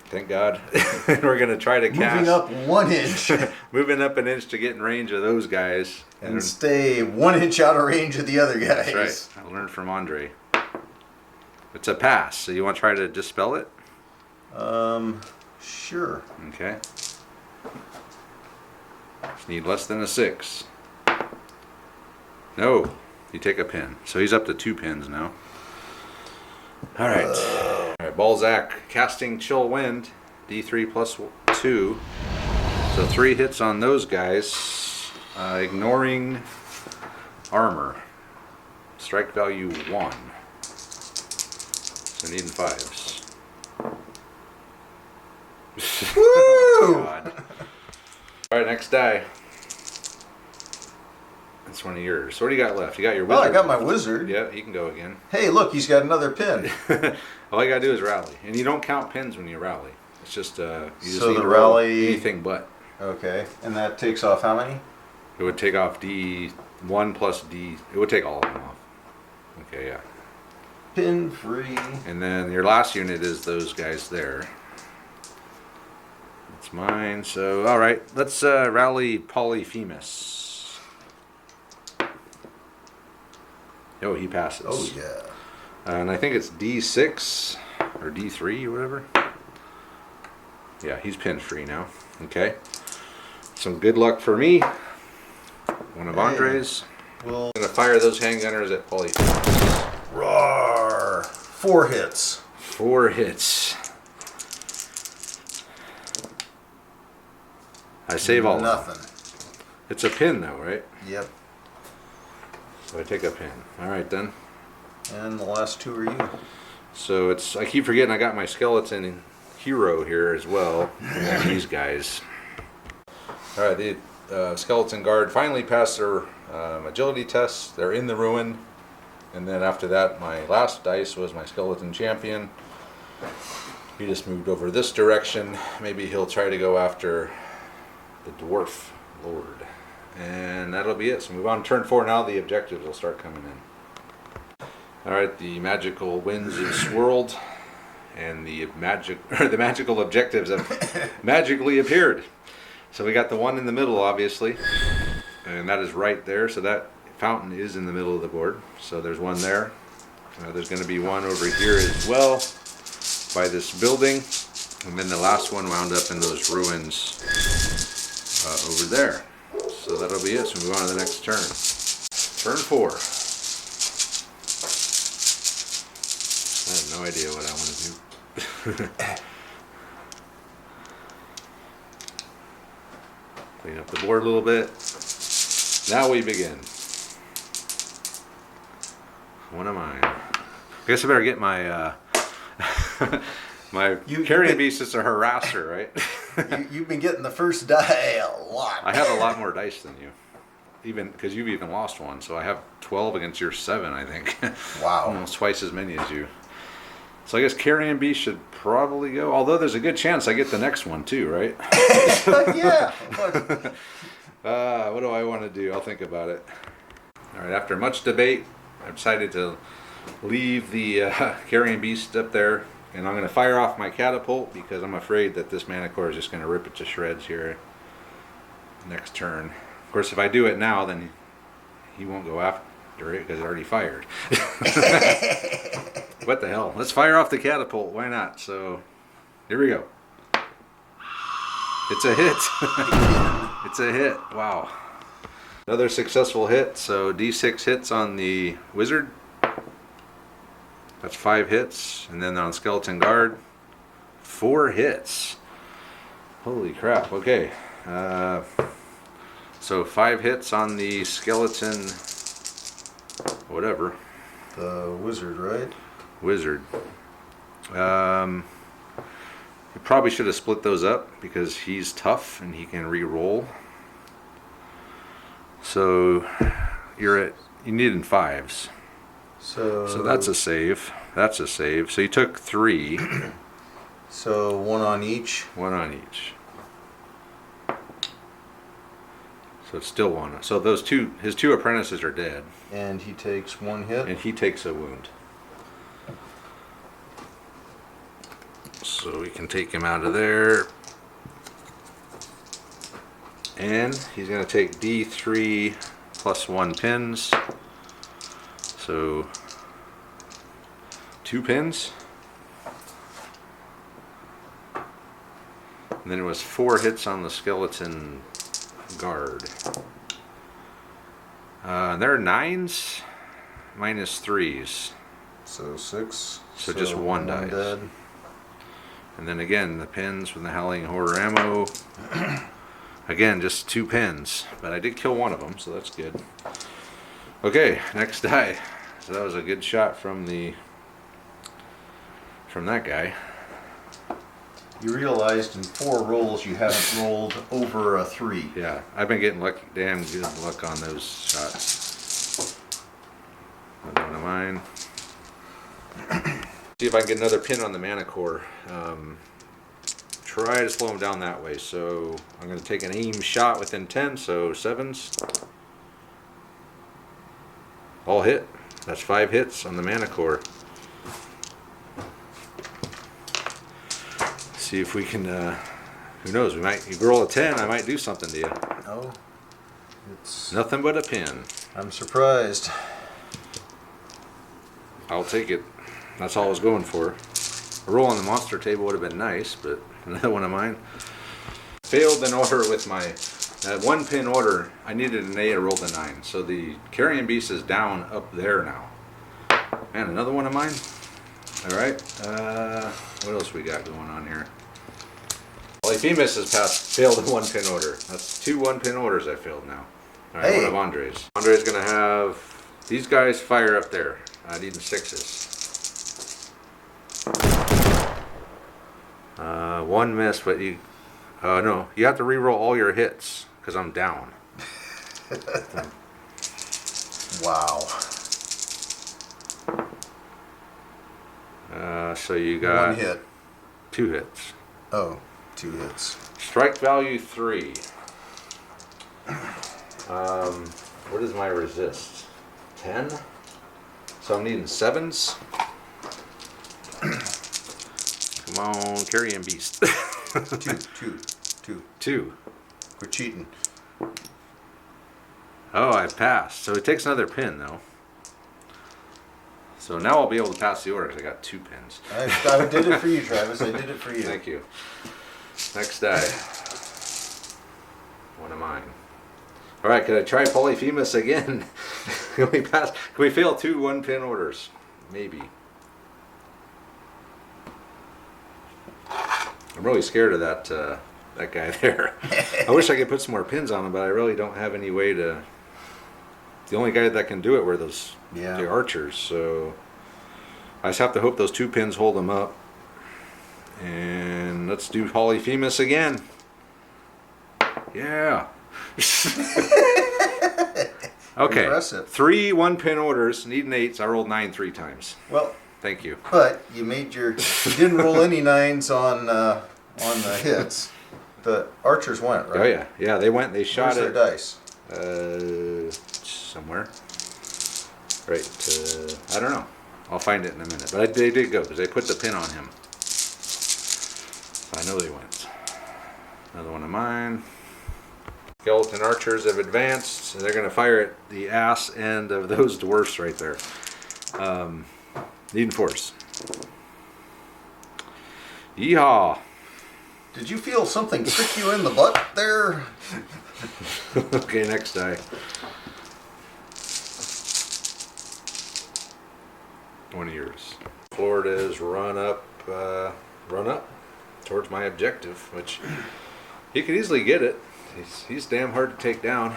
Thank God. We're gonna try to cast. Moving up 1 inch Moving up an inch to get in range of those guys. and stay 1 inch out of range of the other guys. That's right. I learned from Andre. It's a pass. So you want to try to dispel it? Sure. Okay. Just need less than a 6. No, you take a pin. So he's up to 2 pins now. All right. All right, Balzac casting Chill Wind, D3 plus 2. So 3 hits on those guys, ignoring armor. Strike value 1. So needing 5s. Woo! God. All right, next die. That's one of yours. So what do you got left? You got your Well, wizard. I got my wizard. Yeah, he can go again. Hey, look, he's got another pin. All you gotta do is rally, and you don't count pins when you rally. It's just you just So need the to roll rally- anything but. Okay, and that takes off how many? It would take off D1 plus D. It would take all of them off. Okay, yeah. Pin free. And then your last unit is those guys there. That's mine. So all right, let's rally Polyphemus. Oh, he passes. Oh yeah. And I think it's D6 or D3 or whatever. Yeah, he's pin free now. Okay. Some good luck for me. One of Hey. Andre's. Well, I'm gonna fire those handgunners at Polyphemus. roar. 4 hits. 4 hits. I save all of them. Nothing. It's a pin though, right? Yep. So I take a pin. All right then. And the last two are you. So it's, I keep forgetting I got my skeleton hero here as well. And these guys. Alright, the skeleton guard finally passed their agility test. They're in the ruin. And then after that, my last dice was my skeleton champion. He just moved over this direction. Maybe he'll try to go after the dwarf lord. And that'll be it. So move on to turn 4 now. The objectives will start coming in. Alright, the magical winds have swirled. And the magical objectives have magically appeared. So we got the one in the middle, obviously. And that is right there. So that fountain is in the middle of the board. So there's one there. There's going to be one over here as well by this building. And then the last one wound up in those ruins over there. So that'll be it. So move on to the next turn. Turn 4. I have no idea what I want to do. Clean up the board a little bit. Now we begin. What am I? I guess I better get my my carrion beast is a harasser, right? You've been getting the first die a lot. I have a lot more dice than you. Even because you've even lost one, so I have 12 against your 7, I think. Wow. Almost twice as many as you. So I guess carrion beast should probably go. Although there's a good chance I get the next one too, right? Yeah. What do I want to do? I'll think about it. All right. After much debate, I've decided to leave the carrion beast up there, and I'm going to fire off my catapult because I'm afraid that this mana core is just going to rip it to shreds here next turn. Of course, if I do it now, then he won't go after it because it already fired. What the hell? Let's fire off the catapult. Why not? So, here we go. It's a hit. It's a hit. Wow. Another successful hit. So, D6 hits on the wizard. That's 5 hits. And then on skeleton guard, 4 hits. Holy crap. Okay. So 5 hits on the skeleton, whatever. The wizard, right? Wizard. You probably should have split those up because he's tough and he can re-roll. So you need in 5s. So that's a save. That's a save. So you took 3. So 1 on each. 1 on each. So it's still 1. So his 2 apprentices are dead. And he takes 1 hit. And he takes a wound. So we can take him out of there. And he's going to take D3 plus 1 pins. So 2 pins. And then it was 4 hits on the skeleton guard. They're 9s minus 3s. So 6. So just 1 dice. Dead. And then again, the pins with the Howling Horror ammo. Again, just 2 pins. But I did kill one of them, so that's good. Okay, next die. So that was a good shot from that guy. You realized in 4 rolls you haven't rolled over a 3. Yeah, I've been getting damn good luck on those shots. Another one of mine. See if I can get another pin on the mana core. Try to slow him down that way. So I'm going to take an aim shot within 10, so 7s. All hit. That's 5 hits on the mana core. See if we can, who knows, you roll a 10, I might do something to you. Oh, it's Nothing but a pin. I'm surprised. I'll take it. That's all I was going for. A roll on the monster table would have been nice, but another one of mine. Failed an order with my 1 pin order. I needed an 8, I rolled a 9. So the carrion beast is down up there now. And another one of mine. Alright, what else we got going on here? Polyphemus has failed a 1 pin order. That's 2 1 pin orders I failed now. Alright, Hey. One of Andre's. Andre's gonna have these guys fire up there. I need 6s. One miss, but you... no, you have to re-roll all your hits, because I'm down. Wow. So you got... 1 hit. 2 hits. Oh, 2 hits. Strike value 3. What is my resist? 10? So I'm needing 7s. Come on, carrion beast. 2. We're cheating. Oh, I passed. So it takes another pin, though. So now I'll be able to pass the order because I got 2 pins. I did it for you, Travis. I did it for you. Thank you. Next die. One of mine. All right, could I try Polyphemus again? Can we pass? Can we fail 2 1-pin orders? Maybe. I'm really scared of that that guy there. I wish I could put some more pins on him, but I really don't have any way to. The only guy that can do it were those the archers. So I just have to hope those 2 pins hold them up. And let's do Polyphemus again. Yeah. Okay. Impressive. 3 1-pin orders, needing 8s. I rolled 9 3 times. Well, thank you. but you made your. You didn't roll any 9s on the hits. The archers went, right? Oh yeah, yeah. They went. They shot Where's it. their dice? Somewhere. Right. I don't know. I'll find it in a minute. But they did go because they put the pin on him. So I know they went. Another one of mine. Skeleton archers have advanced, and they're going to fire at the ass end of those dwarfs right there. Needing force. Yeehaw! Did you feel something prick you in the butt there? Okay, next die. One of yours. Florida's run up towards my objective, which he could easily get it. He's damn hard to take down.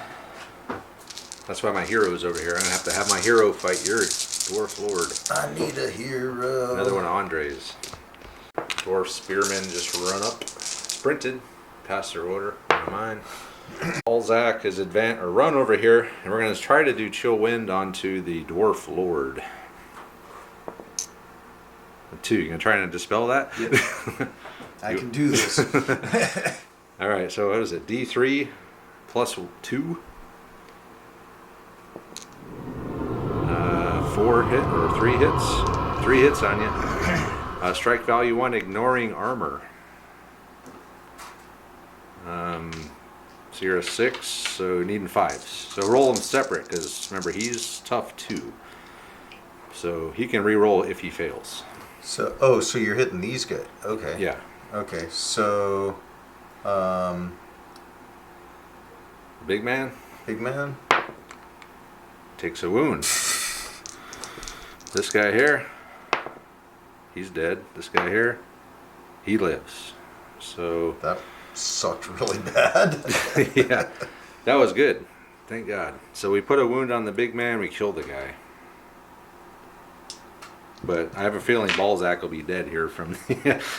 That's why my hero is over here. I'm gonna have to have my hero fight your dwarf lord. I need a hero. Another one of Andre's. Dwarf spearmen just run up, sprinted, past their order. One of mine. Balzac is run over here, and we're gonna try to do chill wind onto the dwarf lord. 2. You gonna try and dispel that? Yep. I can do this. All right, so what is it? D3 plus 2? 4 hit or 3 hits? 3 hits on you. Strike value 1, ignoring armor. So you're a 6, so needing 5s. So roll them separate because remember he's tough too. So he can re-roll if he fails. So so you're hitting these guys. Okay. Yeah. Okay. So Big man takes a wound. This guy here, he's dead. This guy here, he lives. So that sucked really bad. yeah, that was good. Thank God. So we put a wound on the big man. We killed the guy. But I have a feeling Balzac will be dead here from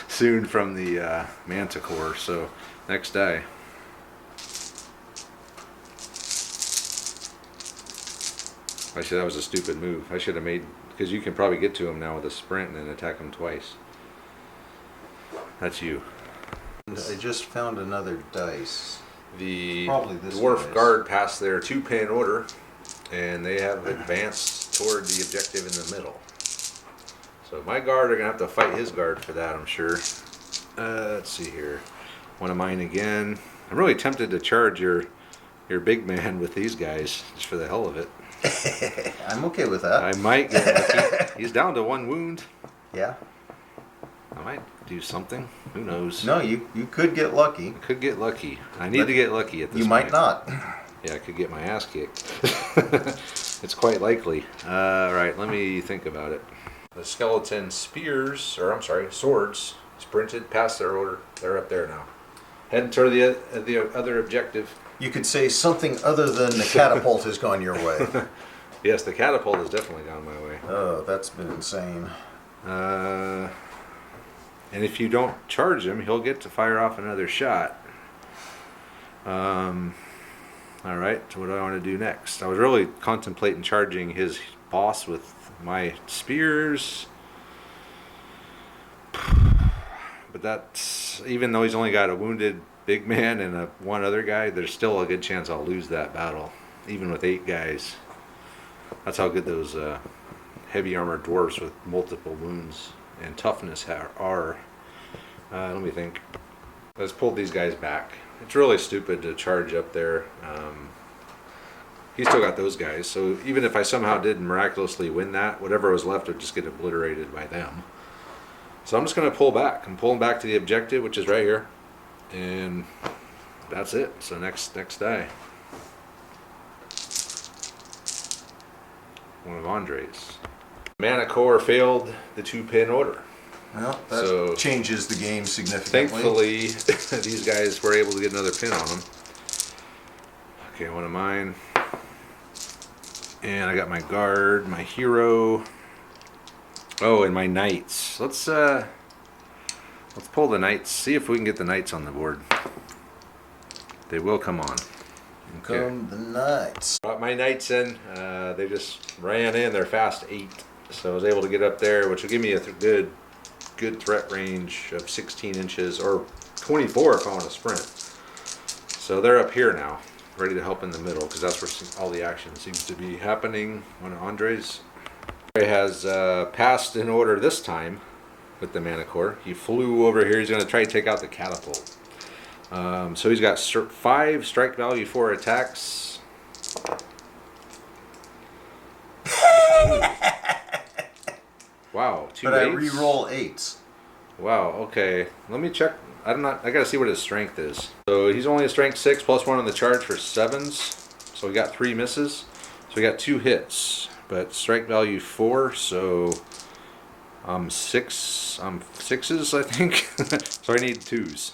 soon from the Manticore. So next die. Actually, that was a stupid move. I should have made, because you can probably get to him now with a sprint and then attack him twice. That's you. I just found another dice. The Probably this dwarf dice. guard passed their 2-pin order, and they have advanced toward the objective in the middle. So my guard are gonna have to fight his guard for that, I'm sure. Let's see here. One of mine again. I'm really tempted to charge your big man with these guys just for the hell of it. I'm okay with that. I might get lucky. He's down to 1 wound. Yeah. I might do something. Who knows? No, you could get lucky. I could get lucky. I need to get lucky at this You point. might not. Yeah, I could get my ass kicked. It's quite likely. All right, let me think about it. The skeleton swords, sprinted past their order. They're up there now. Heading toward the other objective. You could say something other than the catapult has gone your way. Yes, the catapult has definitely gone my way. Oh, that's been insane. And if you don't charge him, he'll get to fire off another shot. Alright, so what do I want to do next? I was really contemplating charging his boss with my spears. But that's, even though he's only got a wounded big man and one other guy, there's still a good chance I'll lose that battle. Even with 8 guys. That's how good those heavy armored dwarves with multiple wounds and toughness are. Let me think. Let's pull these guys back. It's really stupid to charge up there. He's still got those guys, so even if I somehow did miraculously win that, whatever was left would just get obliterated by them. So I'm just going to pull back. I'm pulling back to the objective, which is right here. And that's it. So next die. One of Andre's. Mana core failed the 2-pin order. Well, that changes the game significantly. Thankfully, these guys were able to get another pin on them. Okay, one of mine. And I got my guard, my hero. Oh, and my knights. Let's pull the knights. See if we can get the knights on the board. They will come on. Okay. Come the knights. Brought my knights in. They just ran in. They're fast 8, so I was able to get up there, which will give me a good threat range of 16 inches or 24 if I want to sprint. So they're up here now, ready to help in the middle, because that's where all the action seems to be happening. One of Andre's. Andre has passed in order this time with the mana core. He flew over here. He's going to try to take out the catapult. So he's got 5 strike value, 4 attacks. Wow, 2 But 8s. I re-roll 8s. Wow, okay. Let me check. I gotta see what his strength is. So he's only a strength 6 plus 1 on the charge for 7s. So we got 3 misses. So we got 2 hits. But strike value 4, so I'm 6. I'm 6s, I think. So I need 2s.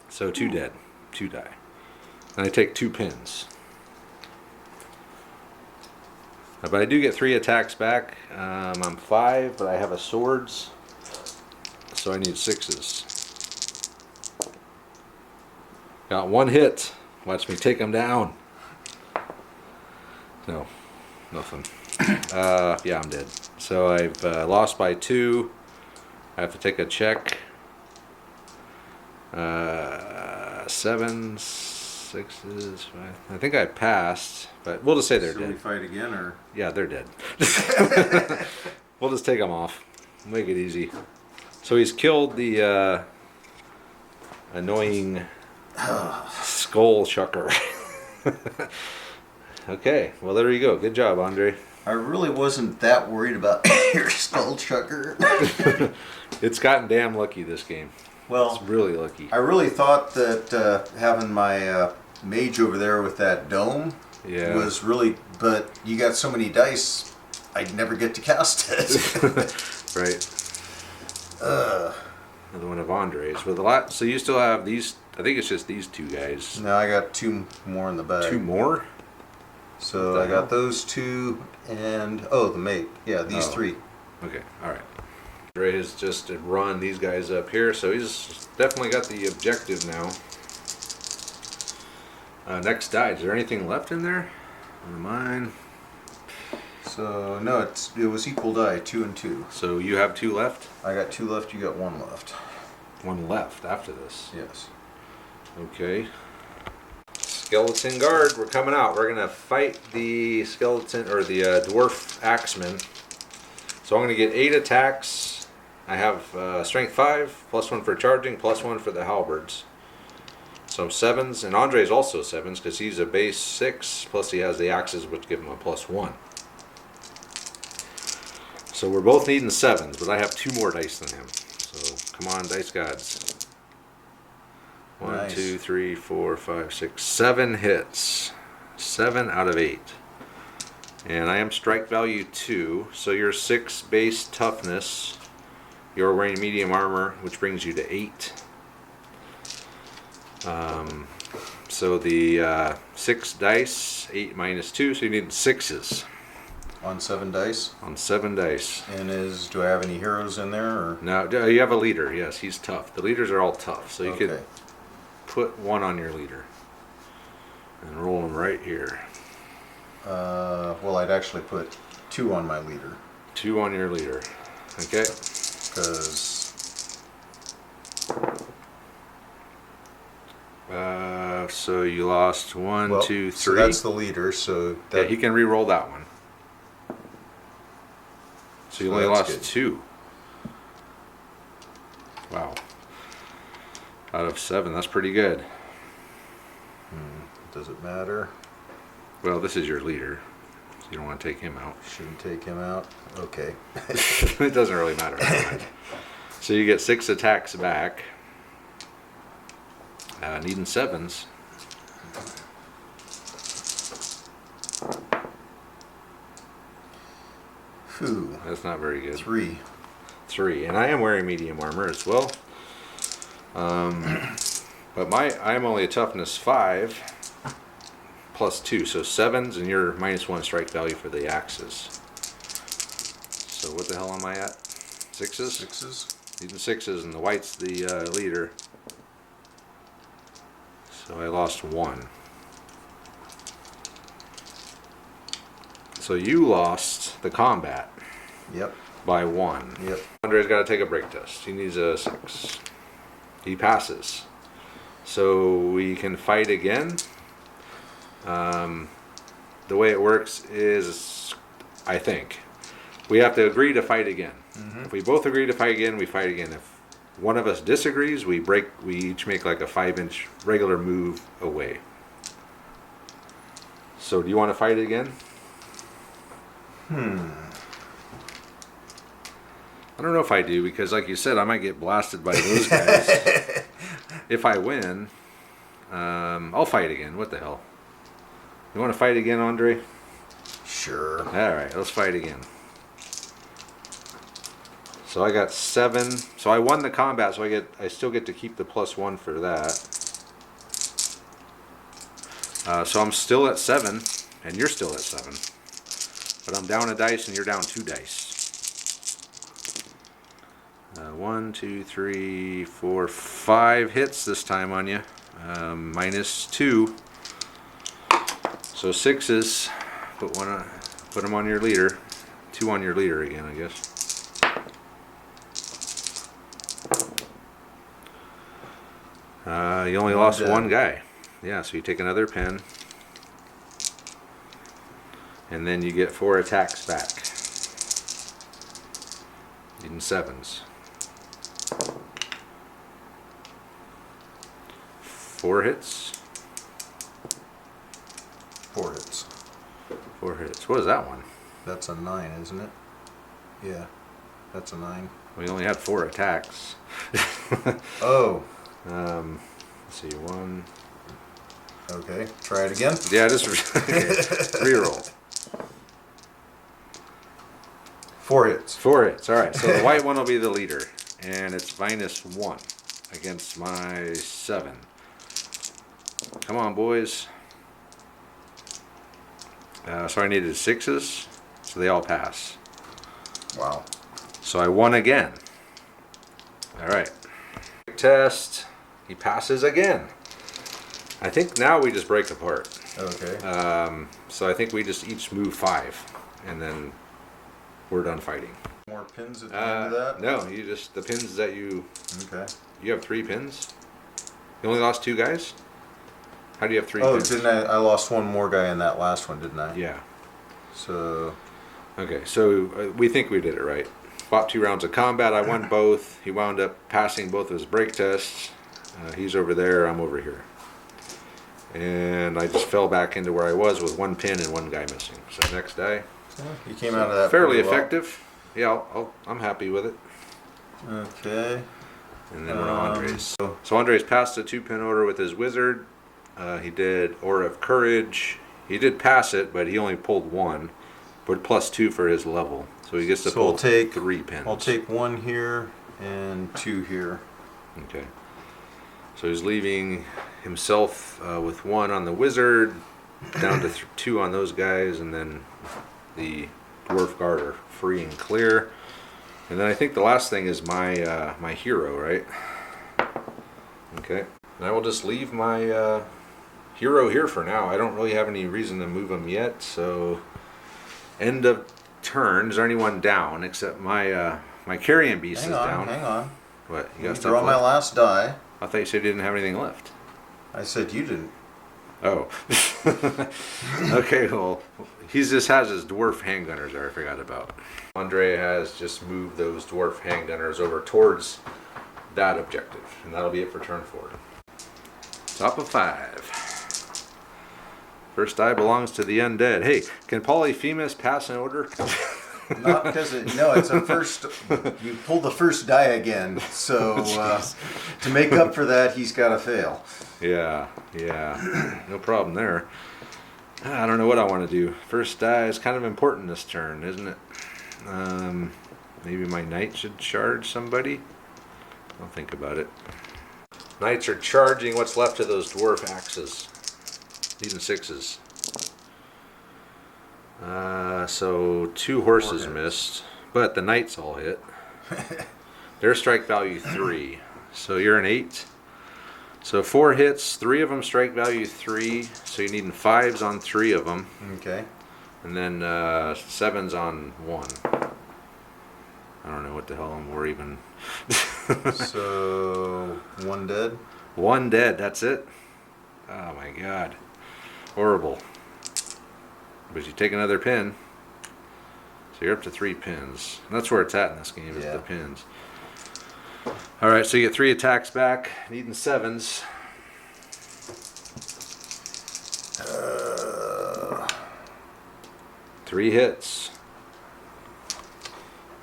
So 2 dead. 2 die. And I take 2 pins. But I do get 3 attacks back. I'm 5, but I have a swords. So I need 6s. Got 1 hit. Watch me take him down. No, nothing. Yeah, I'm dead. So I've lost by 2. I have to take a check. 7s, 6s, 5. I think I passed, but we'll just say they're dead. We fight again, or? Yeah, they're dead. We'll just take them off. Make it easy. So he's killed the annoying skull chucker. Okay, well there you go. Good job, Andre. I really wasn't that worried about your skull chucker. It's gotten damn lucky this game. Well, it's really lucky. I really thought that having my mage over there with that dome was really, but you got so many dice, I'd never get to cast it. Right. Another one of Andre's with a lot. So you still have these. I think it's just these 2 guys. No, I got 2 more in the bag. 2 more? So I got those 2 and the mate. Yeah, these 3. Okay, all right. Andre has just run these guys up here, so he's definitely got the objective now. Next die. Is there anything left in there? Mine. So no, it was equal die, 2 and 2. So you have 2 left? I got 2 left. You got 1 left. 1 left after this. Yes. Okay. Skeleton guard. We're coming out. We're gonna fight the skeleton or the dwarf axeman. So I'm gonna get 8 attacks. I have strength 5, plus 1 for charging, plus 1 for the halberds. So I'm 7s, and Andre's also 7s because he's a base 6, plus he has the axes which give him a plus 1. So we're both needing 7s, but I have 2 more dice than him. So come on, dice gods. 1, Nice. 2, 3, 4, 5, 6, 7 hits. 7 out of 8. And I am strike value 2, so you're 6 base toughness. You're wearing medium armor, which brings you to 8. So the 6 dice, 8 minus 2, so you need 6s. On 7 dice? On 7 dice. And do I have any heroes in there? Or? No, you have a leader, yes, he's tough. The leaders are all tough, so you Okay. could put 1 on your leader. And roll them right here. Well, I'd actually put 2 on my leader. 2 on your leader. Okay. Because... So you lost 1, well, 2, 3. So that's the leader, so... Yeah, he can re-roll that one. So you only lost good. 2. Wow. Out of 7, that's pretty good. Does it matter? Well, this is your leader. So you don't want to take him out. Shouldn't take him out? Okay. It doesn't really matter that much. So you get 6 attacks back. Needing 7s. Whew. That's not very good. 3. 3, and I am wearing medium armor as well. But I'm only a toughness 5 plus 2, so 7s, and you're -1 strike value for the axes. So what the hell am I at? 6s? 6s. Needing 6s, and the white's the leader. So I lost 1. So you lost the combat. Yep. By 1. Yep. Andre's got to take a break test. He needs a 6. He passes. So we can fight again. The way it works is, I think, we have to agree to fight again. If we both agree to fight again, we fight again. If one of us disagrees, we each make like a 5-inch regular move away. So do you want to fight again? I don't know if I do, because like you said, I might get blasted by those guys. If I win, I'll fight again. What the hell? You want to fight again, Andre? Sure. Alright, let's fight again. So I got 7. So I won the combat, so I still get to keep the +1 for that. So I'm still at 7, and you're still at 7. But I'm down a dice, and you're down 2 dice. 1, 2, 3, 4, 5 hits this time on you. -2. So 6s. Put them on your leader. 2 on your leader again, I guess. You only lost Undead. 1 guy. Yeah, so you take another pen. And then you get 4 attacks back. Needing 7s. 4 hits. 4 hits. 4 hits. What is that one? That's a 9, isn't it? Yeah. That's a 9. We only had 4 attacks. Oh. Let's see, 1. Okay. Try it again. Yeah, just okay. Reroll. 4 hits. 4 hits. All right. So the white one will be the leader, and it's -1 against my 7. Come on, boys. So I needed 6s, so they all pass. Wow. So I won again. All right. Test. He passes again. I think now we just break apart. Okay. So I think we just each move 5, and then we're done fighting. More pins at the end of that? No, the pins that you have 3 pins. You only lost 2 guys. How do you have 3 pins? Oh, didn't I lost 1 more guy in that last one, didn't I? Yeah. So. Okay, so we think we did it right. Fought 2 rounds of combat. I won both. He wound up passing both of his break tests. He's over there. I'm over here. And I just fell back into where I was with 1 pin and 1 guy missing. So next die. You came out of that fairly pretty well. effective. Yeah, I'm happy with it. Okay. And then we're on Andres. So Andres passed the 2-pin order with his wizard. He did Aura of Courage. He did pass it, but he only pulled 1. But +2 for his level. So he gets to pull 3 pins. I'll take 1 here and 2 here. Okay. So he's leaving himself with 1 on the wizard, down to 2 on those guys, and then the dwarf guard are free and clear. And then I think the last thing is my my hero, right? Okay. And I will just leave my hero here for now. I don't really have any reason to move him yet, so end of turn. Is there anyone down except my my carrion beast is down? Hang on. What? You got stuff draw my left? last die. I thought you said you didn't have anything left. I said you didn't. Oh. Okay, well, he just has his dwarf handgunners there I forgot about. Andre has just moved those dwarf handgunners over towards that objective, and that'll be it for turn 4. Top of 5. First die belongs to the undead. Hey, can Polyphemus pass an order? Not because it's a first. You pulled the first die again, so to make up for that, he's got to fail. Yeah, no problem there. I don't know what I want to do. First die is kind of important this turn, isn't it? Maybe my knight should charge somebody. I'll think about it. Knights are charging what's left of those dwarf axes. Needing 6s. So 2 horses missed, but the knights all hit. Their strike value 3. So you're an 8. So 4 hits, 3 of them strike value 3. So you're needing 5s on 3 of them. Okay. And then 7s on 1. I don't know what the hell we're even. So 1 dead. 1 dead. That's it. Oh my god, horrible. But you take another pin, so you're up to 3 pins. And that's where it's at in this game, is the pins. All right, so you get 3 attacks back, needing 7s. 3 hits.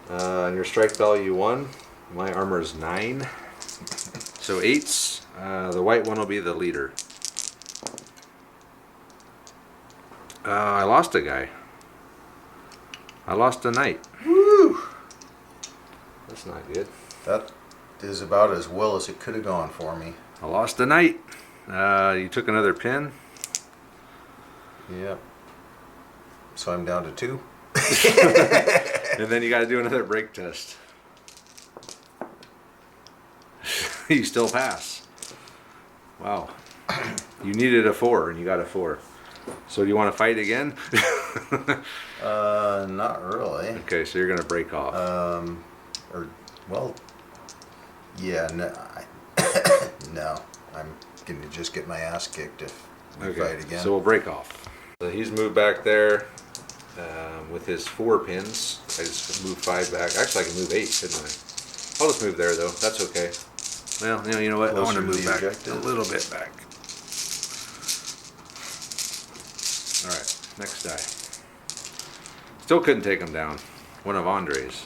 And your strike value 1. My armor is 9. So 8s. The white one will be the leader. I lost a guy. I lost a knight. Woo! That's not good. That is about as well as it could have gone for me. I lost a knight. You took another pin. Yep. So I'm down to 2. And then you got to do another break test. You still pass. Wow. You needed a 4 and you got a 4. So do you want to fight again? Not really. Okay, so you're going to break off. Yeah, no. No. I'm going to just get my ass kicked if we fight again. So we'll break off. So he's moved back there with his 4 pins. I just moved 5 back. Actually, I can move 8, couldn't I? I'll just move there, though. That's okay. Well, you know what? I want to move back a little bit back. All right, next die. Still couldn't take him down. One of Andre's.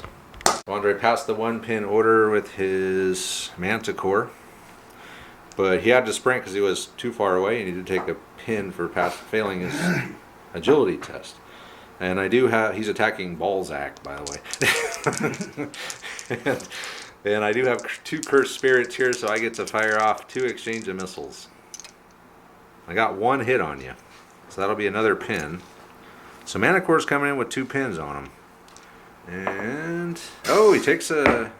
Andre passed the 1 pin order with his Manticore, but he had to sprint because he was too far away and he did take a pin for failing his agility test. And I do have, he's attacking Balzac, by the way. and I do have 2 cursed spirits here, so I get to fire off 2 exchange of missiles. I got 1 hit on you, so that'll be another pin. So Manicore's coming in with 2 pins on him. And, oh, he takes a,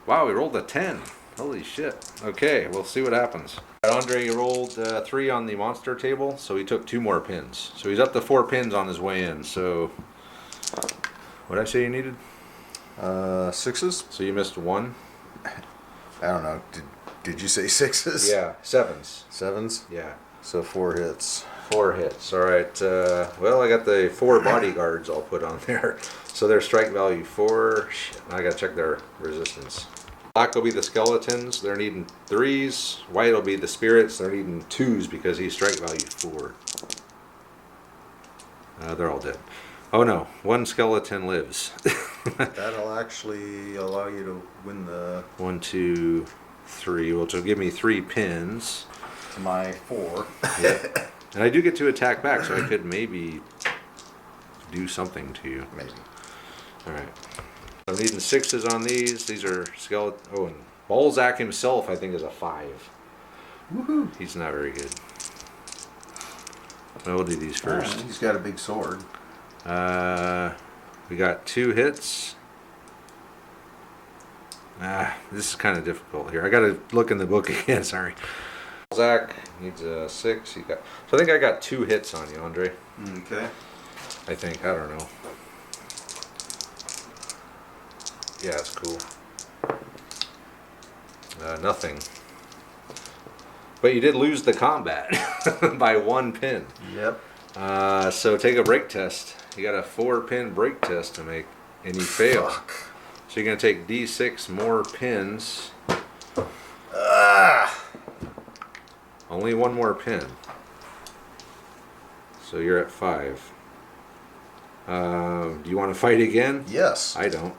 wow, he rolled a 10. Holy shit. Okay, we'll see what happens. Andre rolled 3 on the monster table, so he took 2 more pins. So he's up to 4 pins on his way in. So, what did I say you needed? 6s. So you missed 1. I don't know. Did you say 6s? Yeah, 7s. 7s? Yeah. So 4 hits. 4 hits. All right. Well, I got the 4 bodyguards I'll put on there. So their strike value 4. Shit, I gotta check their resistance. Black will be the skeletons. They're needing 3s. White will be the spirits. They're needing 2s because he's strike value 4. They're all dead. Oh no, 1 skeleton lives. That'll actually allow you to win the... 1, 2, 3. Which will give me 3 pins. To my 4. Yeah. And I do get to attack back, so I could maybe do something to you. Maybe. Alright. I'm needing 6s on these. These are skeleton. Oh, and Balzac himself, I think, is a 5. Woohoo! He's not very good. Well, we'll do these first. He's got a big sword. We got 2 hits. This is kind of difficult here. I got to look in the book again. Sorry. Zach needs a 6. So I think I got 2 hits on you, Andre. Okay. I think. I don't know. Yeah, it's cool. Nothing. But you did lose the combat by 1 pin. Yep. So take a break test. You got a 4-pin break test to make, and you fail. Fuck. So you're going to take D6 more pins. Only 1 more pin. So you're at 5. Do you want to fight again? Yes. I don't.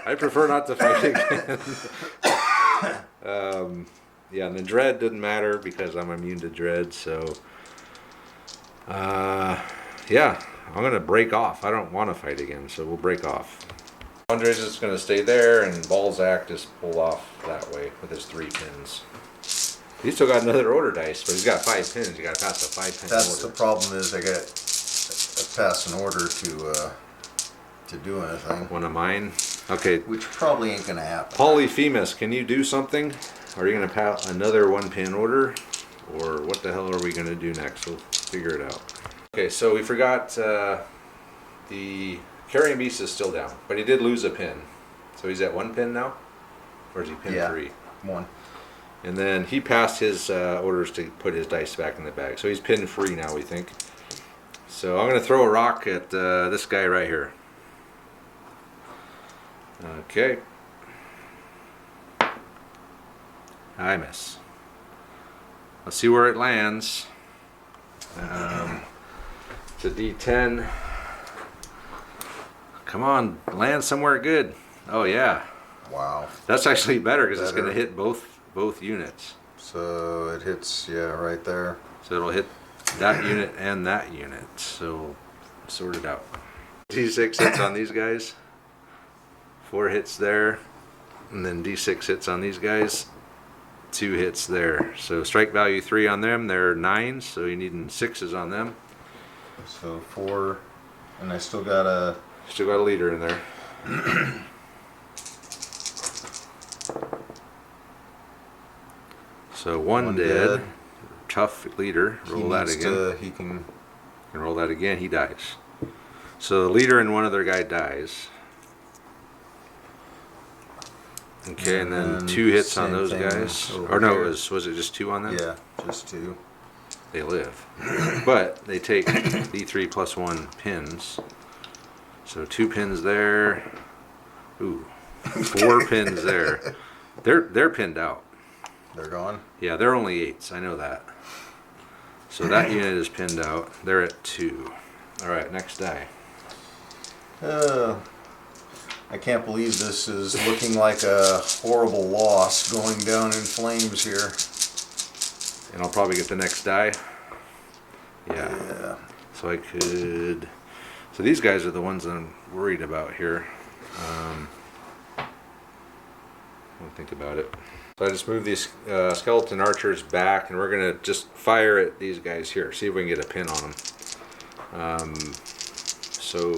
I prefer not to fight again. Yeah, and the dread didn't matter because I'm immune to dread, so yeah, I'm gonna break off. I don't want to fight again, so we'll break off. Andre's just gonna stay there, and Balzac just pull off that way with his 3 pins. He's still got another order dice, but he's got 5 pins. You gotta pass a 5-pin That's order. the problem is I got to pass an order to do anything. One of mine. Okay. Which probably ain't gonna happen. Polyphemus, can you do something? Are you going to pass another 1-pin order? Or what the hell are we going to do next? We'll figure it out. Okay, so we forgot the carrying beast is still down, but he did lose a pin. So he's at 1 pin now? Or is he pin 3? 1. And then he passed his orders to put his dice back in the bag. So he's pin free now, we think. So I'm going to throw a rock at this guy right here. Okay. I miss. Let's see where it lands. It's a D10. Come on, land somewhere good. Oh yeah. Wow. That's actually better because it's going to hit both units. So it hits, yeah, right there. So it'll hit that unit and that unit. So sort it out. D6 hits on these guys. 4 hits there. And then D6 hits on these guys. 2 hits there. So strike value 3 on them. They're 9s, so you need 6s on them. So 4, and I still got a leader in there. So one dead. Tough leader. Roll that again. He can And roll that again. He dies. So the leader and one other guy dies. Okay, and then 2 hits on those guys. Or no, was it just 2 on them? Yeah, just 2. They live. But they take D3 plus 1 pins. So 2 pins there. Ooh. 4 pins there. They're pinned out. They're gone? Yeah, they're only 8s. I know that. So that unit is pinned out. They're at 2. Alright, next die. I can't believe this is looking like a horrible loss going down in flames here. And I'll probably get the next die. Yeah. So I could... So these guys are the ones I'm worried about here. I'll think about it. So I just moved these skeleton archers back, and we're going to just fire at these guys here. See if we can get a pin on them. So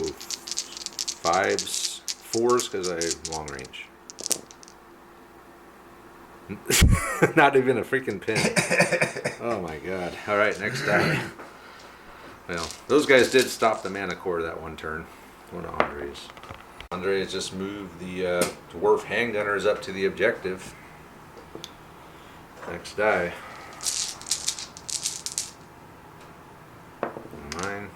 5s, 4s, because I have long range. Not even a freaking pin. Oh my god. Alright, next die. Well, those guys did stop the mana core that one turn. One of Andre's. Andre has just moved the dwarf handgunners up to the objective. Next die. Mine.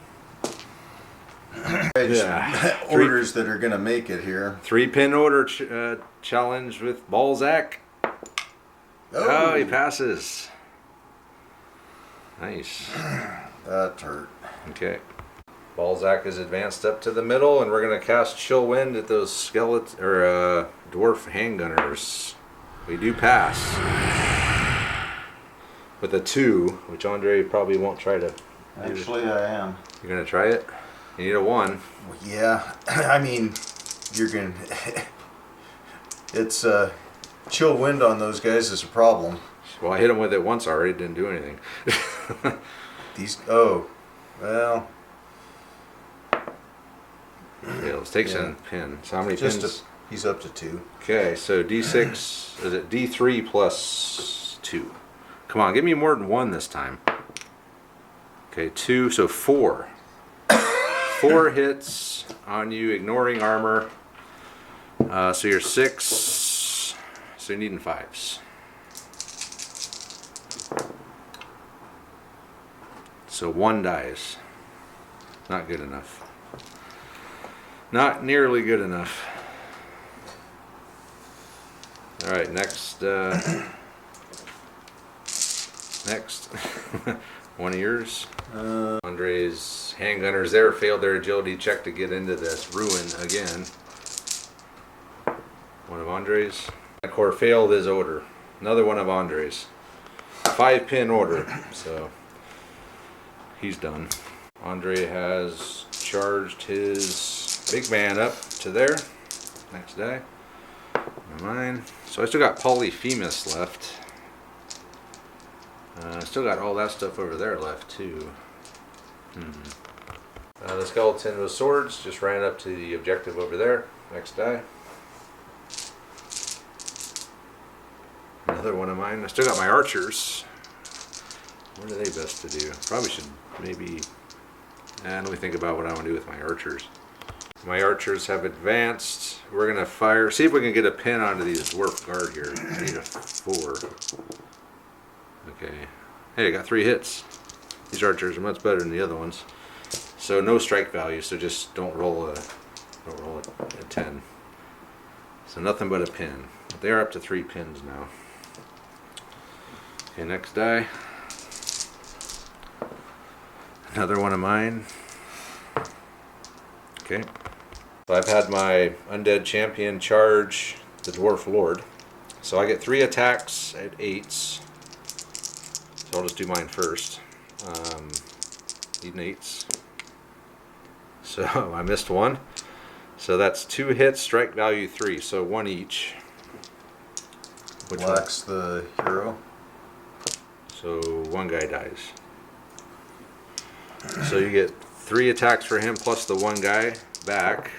Yeah. Orders that are going to make it here. 3-pin order challenge with Balzac. Oh, he passes. Nice. That hurt. Okay. Balzac is advanced up to the middle, and we're going to cast Chill Wind at those skeleton or dwarf handgunners. We do pass with a 2, which Andre probably won't try to. Actually, I am. You're going to try it. You need a 1. Well, yeah. I mean, you're going to. It's chill wind on those guys is a problem. Well, I hit him with it once already. Didn't do anything. Well. Okay, let's take some pin. So how many pins? He's up to 2. Okay, so D6, is it D3 plus 2? Come on, give me more than 1 this time. Okay, 2, so 4. 4 hits on you, ignoring armor. So you're 6, so you're needing 5s. So 1 dies. Not good enough. Not nearly good enough. All right, next. Next. One of yours. Andre's handgunners there failed their agility check to get into this ruin again. One of Andre's. Core failed his order. Another one of Andre's. 5-pin order. So he's done. Andre has charged his big man up to there. Next die. Mine. So I still got Polyphemus left. I still got all that stuff over there left too. The skeleton with swords just ran up to the objective over there. Next die. Another one of mine. I still got my archers. What are they best to do? Probably should maybe. Let me think about what I want to do with my archers. My archers have advanced. We're gonna fire. See if we can get a pin onto these dwarf guard here. I need a 4. Okay. Hey, I got 3 hits. These archers are much better than the other ones. So no strike value. So just don't roll a 10. So nothing but a pin. But they are up to 3 pins now. Okay, next die. Another one of mine. Okay. So I've had my Undead champion charge the Dwarf Lord. So I get 3 attacks at 8s. So I'll just do mine first. Needing 8s. So I missed 1. So that's 2 hits, strike value 3. So 1 each. Which Black's the hero. So 1 guy dies. So you get 3 attacks for him plus the 1 guy back.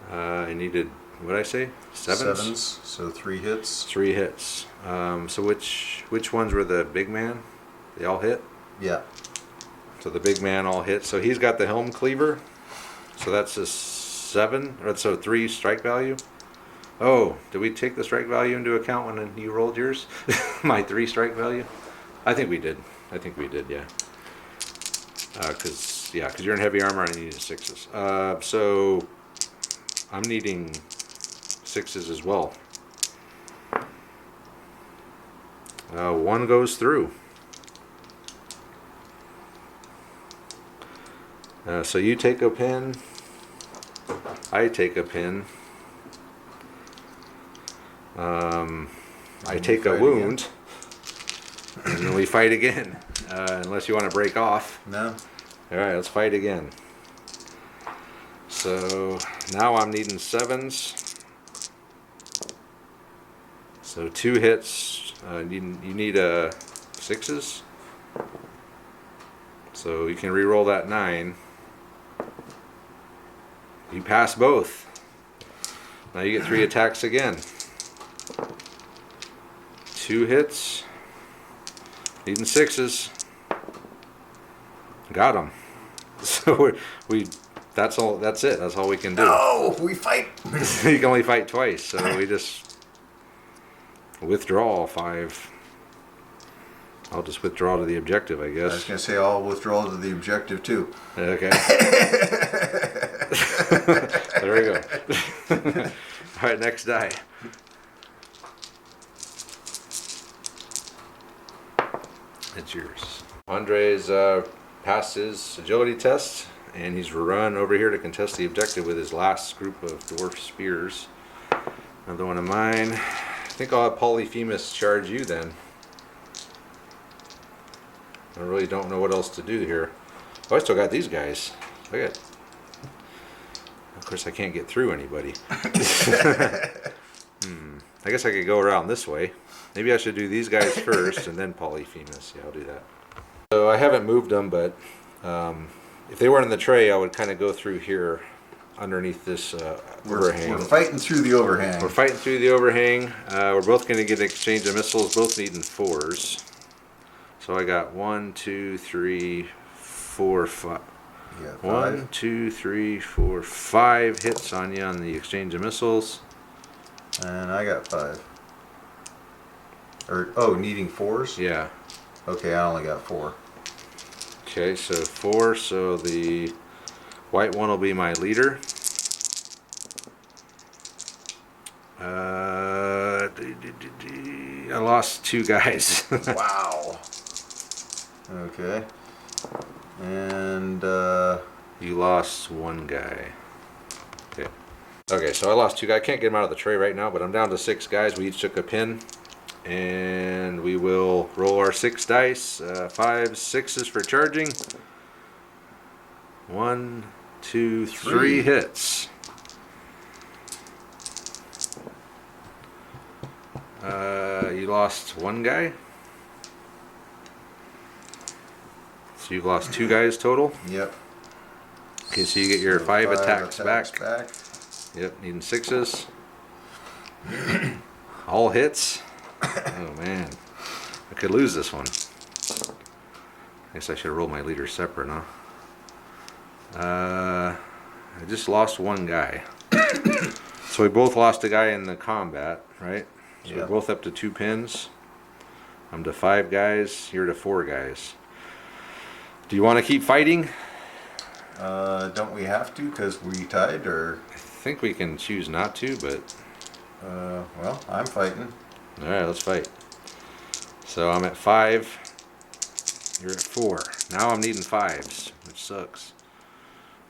I needed, what did I say? 7s? So 3 hits. 3 hits. So which ones were the big man? They all hit? Yeah. So the big man all hit. So he's got the helm cleaver. So that's a 7, or so 3 strike value. Oh, did we take the strike value into account when you rolled yours? My 3 strike value? I think we did. Yeah. Because you're in heavy armor and I needed 6s. So I'm needing 6s as well. 1 goes through. So you take a pin. I take a pin. I take a wound. And then we fight again. Unless you want to break off. No. Alright, let's fight again. So now I'm needing 7s. So 2 hits. You need 6s. So you can re-roll that 9. You pass both. Now you get 3 attacks again. 2 hits. Needing 6s. Got him. So that's all. That's it. That's all we can do. No, we fight. You can only fight twice, so we just withdraw 5. I'll just withdraw to the objective, I guess. I was gonna say I'll withdraw to the objective too. Okay. There we go. All right, next die. It's yours. Andre's passed his agility test, and he's run over here to contest the objective with his last group of dwarf spears. Another one of mine. I think I'll have Polyphemus charge you then. I really don't know what else to do here. Oh, I still got these guys. Look at. Of course, I can't get through anybody. I guess I could go around this way. Maybe I should do these guys first and then Polyphemus. Yeah, I'll do that. So I haven't moved them, but if they weren't in the tray, I would kind of go through here underneath this overhang. We're fighting through the overhang. We're fighting through the overhang. We're both going to get an exchange of missiles, both needing 4s. So I got 1, 2, 3, 4, 5. Yeah, 1, 2, 3, 4, 5 hits on you on the exchange of missiles. And I got 5. Oh, needing 4s? Yeah. Okay, I only got 4. Okay, so 4. So the white one will be my leader. I lost 2 guys. Wow. Okay. And you lost 1 guy. Okay. Okay, so I lost 2 guys. I can't get them out of the tray right now, but I'm down to 6 guys. We each took a pin. And we will roll our 6 dice. 5s, 6s for charging. 1, 2, 3 hits. You lost 1 guy. So you've lost 2 guys total. Yep. Okay, so you get your 5 attacks back. back. Yep, needing 6s. All hits. Oh man, I could lose this one. I guess I should have rolled my leader separate, huh? I just lost 1 guy. So we both lost a guy in the combat, right? So we're both up to 2 pins. I'm to 5 guys, you're to 4 guys. Do you want to keep fighting? Don't we have to because we tied, or? I think we can choose not to, but... well, I'm fighting. Alright, let's fight. So I'm at 5. You're at 4. Now I'm needing 5s, which sucks.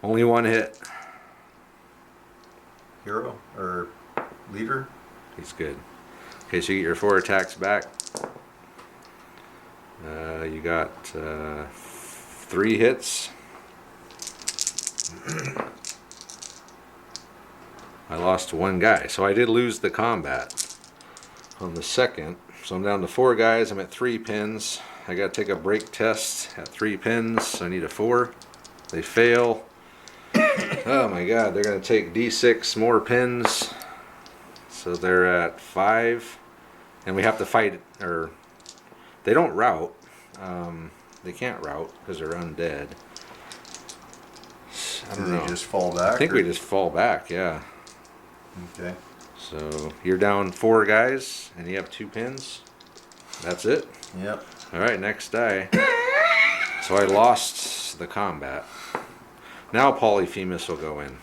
Only 1 hit. Hero or leader? He's good. Okay, so you get your 4 attacks back. You got 3 hits. I lost 1 guy, so I did lose the combat on the second. So I'm down to 4 guys. I'm at 3 pins. I got to take a break test at 3 pins. So I need a 4. They fail. Oh my god, they're going to take D6 more pins. So they're at 5. And we have to fight, or they don't rout. They can't rout because they're undead. I don't know. They just fall back? I think we just fall back, yeah. Okay. So you're down 4 guys and you have 2 pins. That's it? Yep. Alright, next die. So I lost the combat. Now Polyphemus will go in.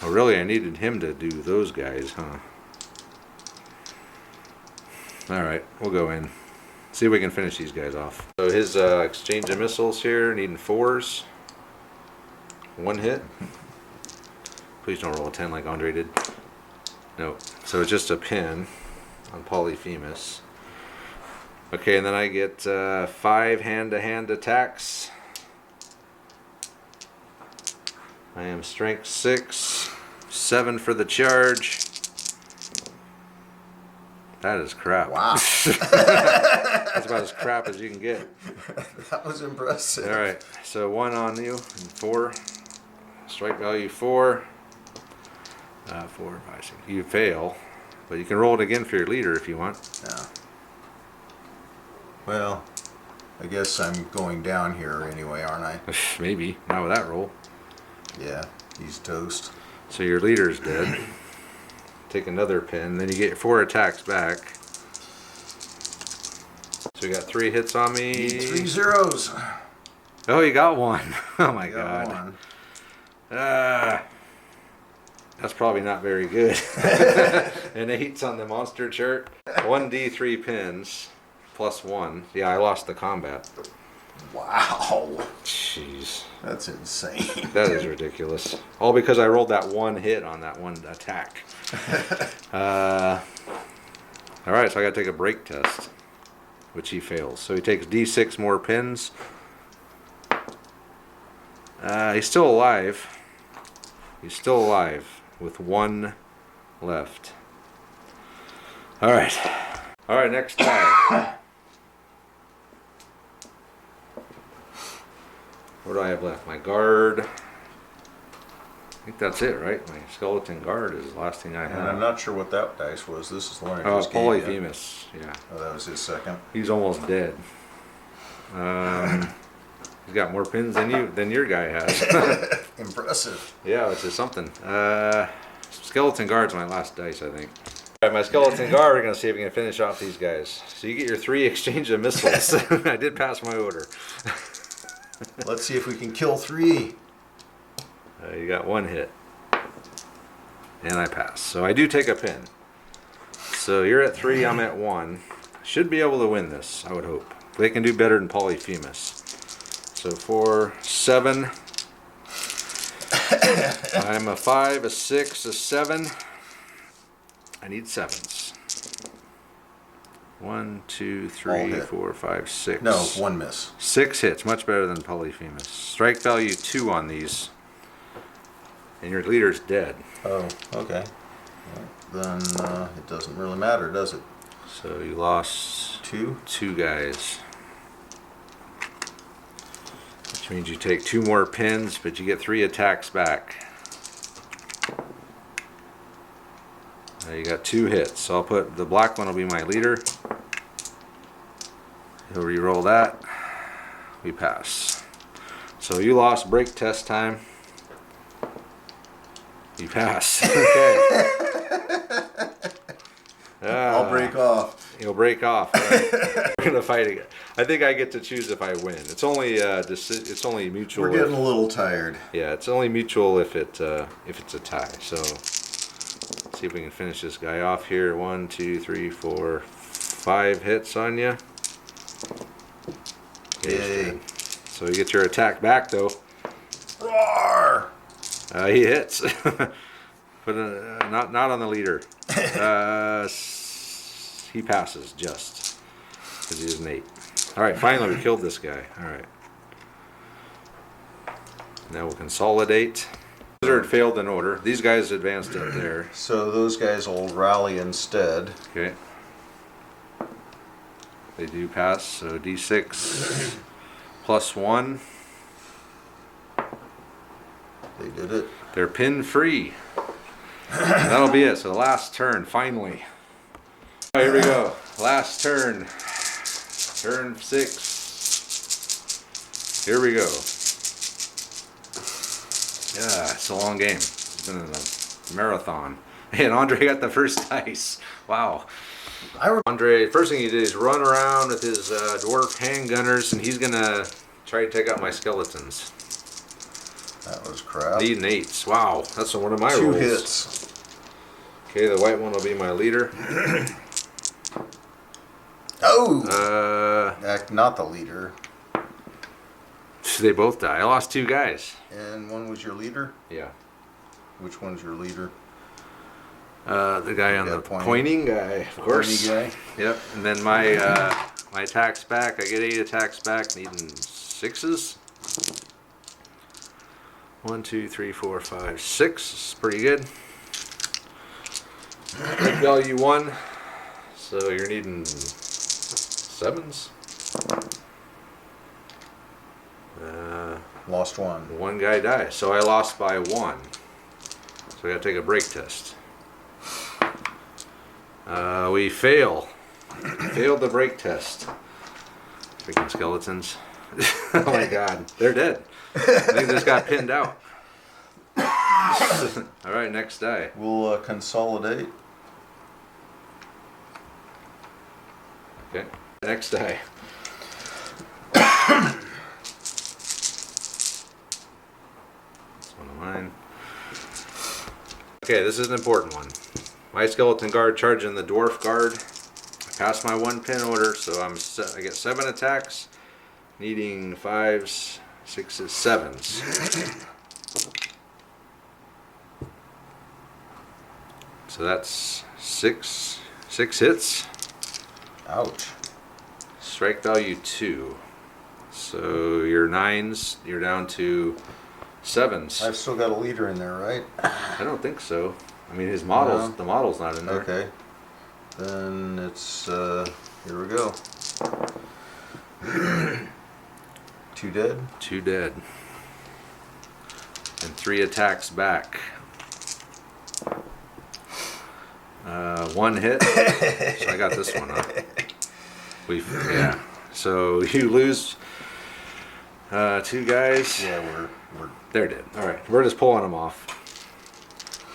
Oh really, I needed him to do those guys, huh? Alright, we'll go in. See if we can finish these guys off. So his exchange of missiles here, needing 4s. 1 hit. Please don't roll a 10 like Andre did. No. So it's just a pin on Polyphemus. Okay, and then I get 5 hand-to-hand attacks. I am strength 6. 7 for the charge. That is crap. Wow. That's about as crap as you can get. That was impressive. Alright, so 1 on you and 4. Strike value 4. 4, 5, 6. You fail, but you can roll it again for your leader if you want. Yeah. Well, I guess I'm going down here anyway, aren't I? Maybe, not with that roll. Yeah, he's toast. So your leader's dead. Take another pin, then you get 4 attacks back. So you got 3 hits on me. Need 3 zeros. Oh, you got 1. Oh my Got god. 1. That's probably not very good. An 8's on the monster chart. 1d3 pins plus 1. Yeah, I lost the combat. Wow. Jeez. That's insane. That is ridiculous. All because I rolled that 1 hit on that 1 attack. Alright, so I gotta take a break test, which he fails. So he takes d6 more pins. He's still alive. He's still alive with 1 left. All right. All right, next die. What do I have left? My guard. I think that's it, right? My skeleton guard is the last thing I have. And I'm not sure what that dice was. This is the one I Oh, just gave you. Polyphemus. Yeah. Oh, that was his second. He's almost dead. He's got more pins than your guy has. Impressive. Yeah, which is something. Skeleton guard's my last dice, I think. All right, my skeleton guard. We're gonna see if we can finish off these guys. So you get your 3 exchange of missiles. I did pass my order. Let's see if we can kill 3. You got 1 hit, and I pass. So I do take a pin. So you're at 3. I'm at 1. Should be able to win this. I would hope. They can do better than Polyphemus. So 4, 7. I'm a 5, a 6, a 7. I need 7s. 1, 2, 3, 4, 5, 6. No, 1 miss. 6 hits, much better than Polyphemus. Strike value 2 on these, and your leader's dead. Oh, okay. Well, then it doesn't really matter, does it? So you lost 2 guys. Which means you take 2 more pins, but you get 3 attacks back. Now you got 2 hits. So I'll put the black one will be my leader. He'll re-roll that. We pass. So you lost break test time. You pass. Okay. I'll break off. You'll break off. Right. We're gonna fight again. I think I get to choose if I win. It's only it's only mutual. We're getting a little tired. Yeah, it's only mutual if it's a tie. So let's see if we can finish this guy off here. 1, 2, 3, 4, 5 hits on you. Yay. So you get your attack back though. Roar! He hits, but not on the leader. He passes just because he is an 8. All right, finally we killed this guy. All right. Now we'll consolidate. Wizard failed in order. These guys advanced up there. So those guys will rally instead. Okay. They do pass. So D6 plus 1. They did it. They're pin free. That'll be it. So the last turn, finally. All right, here we go. Last turn. Turn 6. Here we go. Yeah, it's a long game. It's been a marathon. And Andre got the first dice. Wow. Andre, first thing he did is run around with his dwarf handgunners, and he's gonna try to take out my skeletons. That was crap. Needing 8s. Wow, that's one of my 2 rolls. hits. Okay, the white one will be my leader. Oh! Not the leader. They both die. I lost 2 guys. And one was your leader? Yeah. Which one's your leader? The guy on the pointing guy, of course. Pointy guy? Yep. And then my my attacks back. I get 8 attacks back, needing 6s. 1, 2, 3, 4, 5, 6. This is pretty good. Value 1. So you're needing 7s. Lost 1. 1 guy dies. So I lost by 1. So we gotta take a break test. We fail. Failed the break test. Freaking skeletons. Oh my god. They're dead. They just got pinned out. Alright, next die. We'll consolidate. Okay. Next die. That's one of mine. Okay, this is an important one. My skeleton guard charging the dwarf guard. I passed my 1 pin order, so I get 7 attacks, needing 5s, 6s, 7s. So that's 6 hits. Ouch. Strike value 2. So your 9s, you're down to 7s. I've still got a leader in there, right? I don't think so. I mean, his models, No. the model's not in there. Okay. Then it's, here we go. 2 dead. 2 dead. And 3 attacks back. 1 hit. So I got this one up. Yeah. So you lose 2 guys. Yeah, we're They're dead. All right. We're just pulling them off.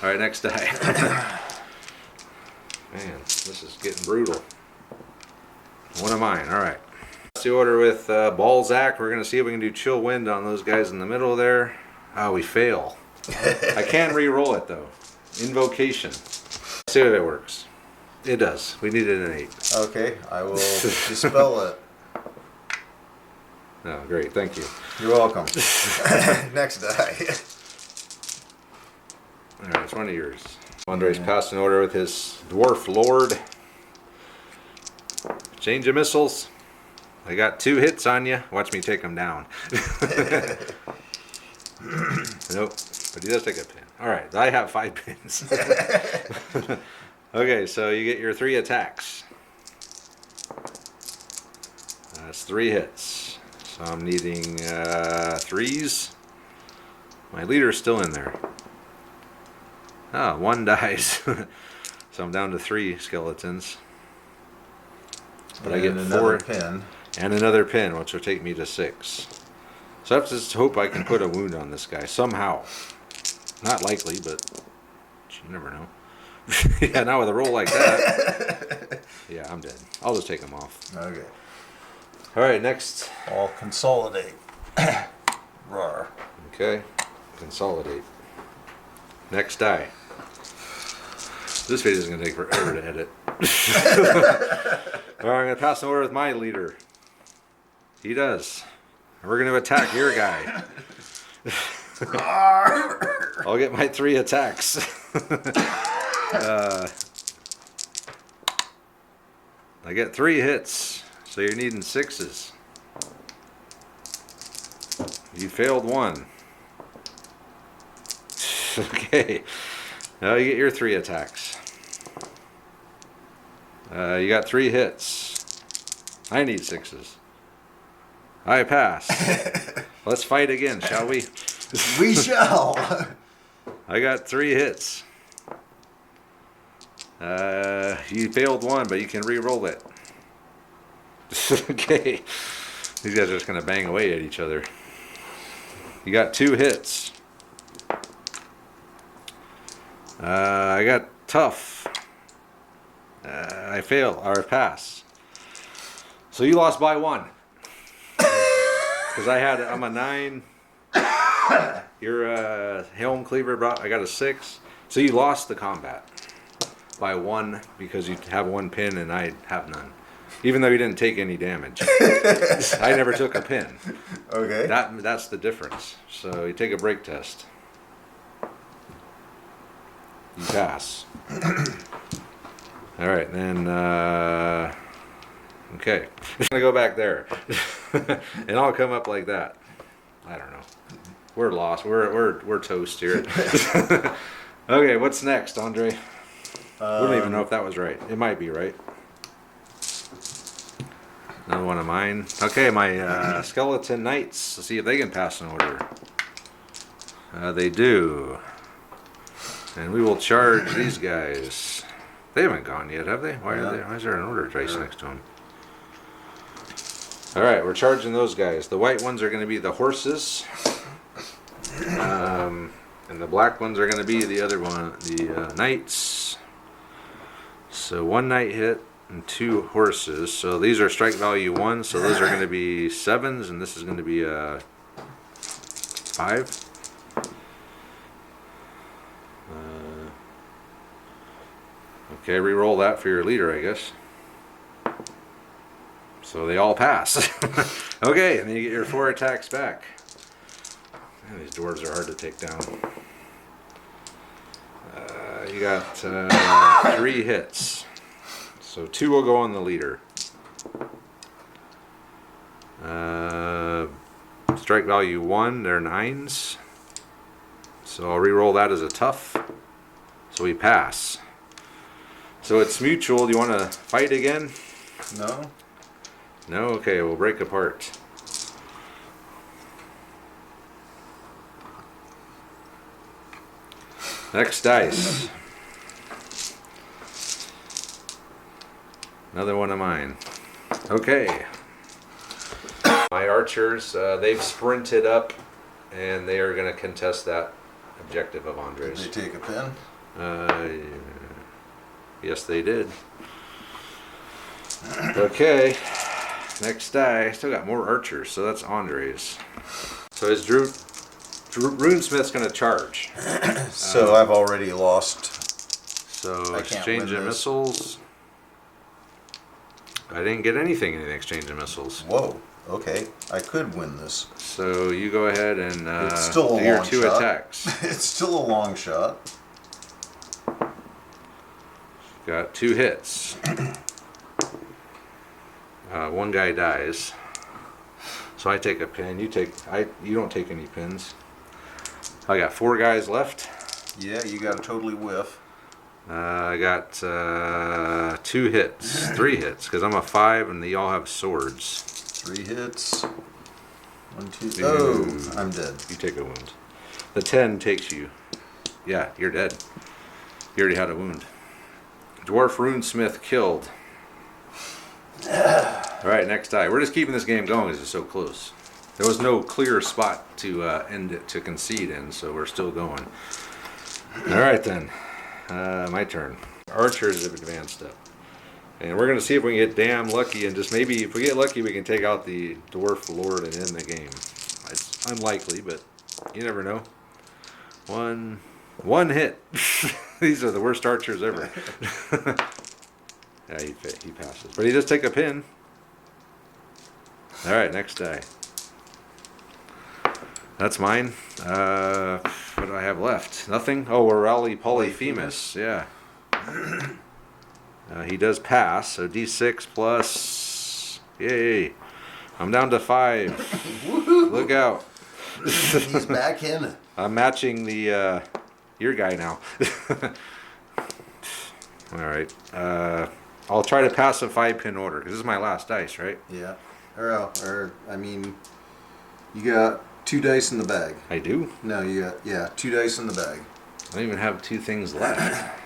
All right. Next die. Man, this is getting brutal. One of mine. All right. Let's do order with Balzac. We're going to see if we can do Chill Wind on those guys in the middle there. Oh, we fail. I can re-roll it though. Invocation. Let's see if it works. It does. We needed an 8. okay. I will dispel it. Oh, great. Thank you. You're welcome. Next die. All right, it's one of yours. Andre's passed an order with his Dwarf Lord. Change of missiles. I got 2 hits on you. Watch me take them down. Nope, but he does take a pin. All right, I have 5 pins. Okay, so you get your 3 attacks. That's 3 hits. So I'm needing 3s. My leader's still in there. Ah, 1 dies. So I'm down to 3 skeletons. But I get 4 another pin. and another pin, which will take me to 6. So I have to just hope I can put a wound on this guy somehow. Not likely, but you never know. Yeah, not with a roll like that. Yeah, I'm dead. I'll just take him off. Okay. All right, next. I'll consolidate. Rawr. Okay, consolidate. Next die. This video is going to take forever to edit. All right, I'm going to pass an order with my leader. He does. We're going to attack your guy. I'll get my 3 attacks. I get 3 hits, so you're needing 6s. You failed 1. Okay. Now you get your 3 attacks. You got 3 hits. I need 6s. I pass. Let's fight again, shall we? We shall. I got 3 hits. You failed 1, but you can re-roll it. Okay. These guys are just gonna bang away at each other. You got 2 hits. I got tough. I fail or pass. So you lost by 1. Because I'm a 9. Your Helm Cleaver I got a 6. So you lost the combat by 1 because you have 1 pin and I have none. Even though you didn't take any damage. I never took a pin. Okay. That's the difference. So you take a break test. You pass. All right, then. Okay, I'm gonna go back there, and I'll come up like that. I don't know. We're lost. We're toast here. Okay, what's next, Andre? We don't even know if that was right. It might be right. Another one of mine. Okay, my skeleton knights. Let's see if they can pass an order. They do. And we will charge these guys. They haven't gone yet, have they? Why is there an order dice next to them? All right, we're charging those guys. The white ones are going to be the horses, and the black ones are going to be the other one, the knights. So 1 knight hit and 2 horses. So these are strike value 1. So those are going to be 7s, and this is going to be 5. Okay, re-roll that for your leader, I guess. So they all pass. Okay, and then you get your 4 attacks back. Man, these dwarves are hard to take down. You got 3 hits. So 2 will go on the leader. Strike value 1, they're 9s. So I'll re-roll that as a tough. So So we pass. So it's mutual. Do you want to fight again? No. No? Okay, we'll break apart. Next dice. Another one of mine. Okay. My archers, they've sprinted up and they are going to contest that objective of Andre's. Did they take a pin? Yes, they did. Okay. Next die. Still got more archers, so that's Andre's. So his Runesmith's going to charge. So I've already lost. So exchange of missiles. I didn't get anything in the exchange of missiles. Whoa. Okay. I could win this. So you go ahead and it's still do your 2 attacks. It's still a long shot. Got 2 hits. One guy dies. So I take a pin. You don't take any pins. I got 4 guys left. Yeah, you got to totally whiff. I got 2 hits, 3 hits, because I'm a 5 and they all have swords. 3 hits. 1, 2. Oh, I'm dead. You take a wound. The 10 takes you. Yeah, you're dead. You already had a wound. Dwarf Runesmith killed. Alright, next die. We're just keeping this game going because it's so close. There was no clear spot to end it, to concede in, so we're still going. Alright then. My turn. Archers have advanced up. And we're going to see if we can get damn lucky and just maybe, if we get lucky, we can take out the Dwarf Lord and end the game. It's unlikely, but you never know. One hit. These are the worst archers ever. Yeah, he passes. But he does take a pin. Alright, next die. That's mine. What do I have left? Nothing? Oh, Orally Polyphemus. Yeah. He does pass, so D6 plus... Yay. I'm down to 5. Look out. He's back in. I'm matching the your guy now. Alright. I'll try to pass a 5-pin order, because this is my last dice, right? Yeah. I mean, you got 2 dice in the bag. I do? No, you got, 2 dice in the bag. I don't even have 2 things left.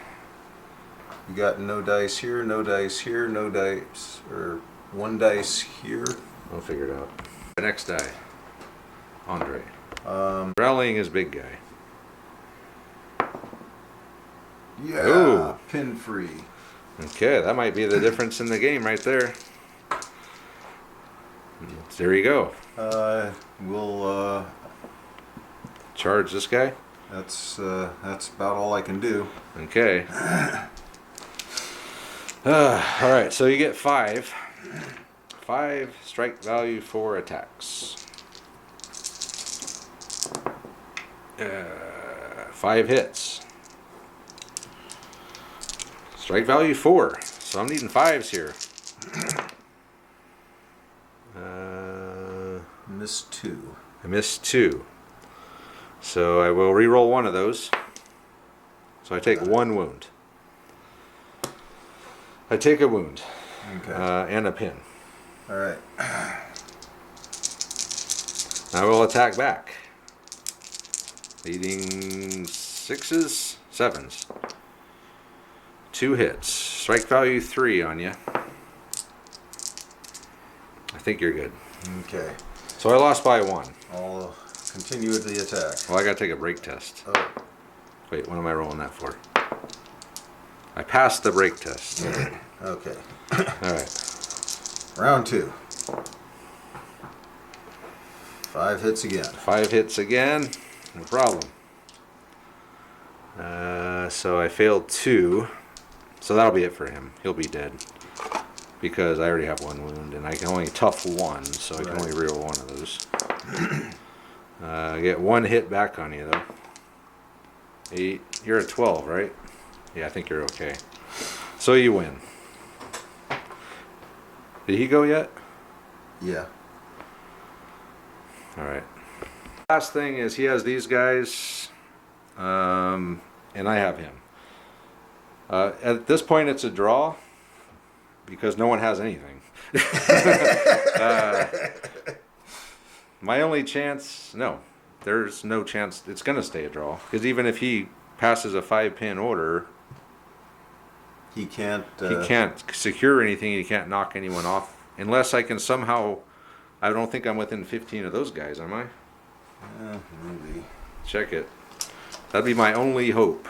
You got no dice here, no dice here, no dice, or 1 dice here. I'll figure it out. The next die. Andre. Rallying is big guy. Yeah, ooh. Pin free. Okay, that might be the difference in the game right there. There you go. We'll charge this guy. That's about all I can do. Okay. All right, so you get 5. 5 strike value for attacks. 5 hits. Strike value 4. So I'm needing 5s here. Missed 2. I missed 2. So I will re-roll 1 of those. So I take 1 wound. I take a wound. Okay. And a pin. Alright. I will attack back. Leading 6s, 7s. 2 hits. Strike value 3 on you. I think you're good. Okay. So I lost by 1. I'll continue with the attack. Well, I gotta take a break test. Oh. Wait, what am I rolling that for? I passed the break test. Okay. Alright. Round 2. 5 hits again. 5 hits again. No problem. So I failed 2. So that'll be it for him. He'll be dead. Because I already have 1 wound, and I can only tough 1, so I can only reroll 1 of those. I get 1 hit back on you, though. 8. You're at 12, right? Yeah, I think you're okay. So you win. Did he go yet? Yeah. Alright. Last thing is he has these guys, and I have him. At this point, it's a draw because no one has anything. My only chance, no, there's no chance it's going to stay a draw. Because even if he passes a 5-pin order, He can't. he can't secure anything. He can't knock anyone off unless I can somehow. I don't think I'm within 15 of those guys, am I? Maybe. Check it. That'd be my only hope.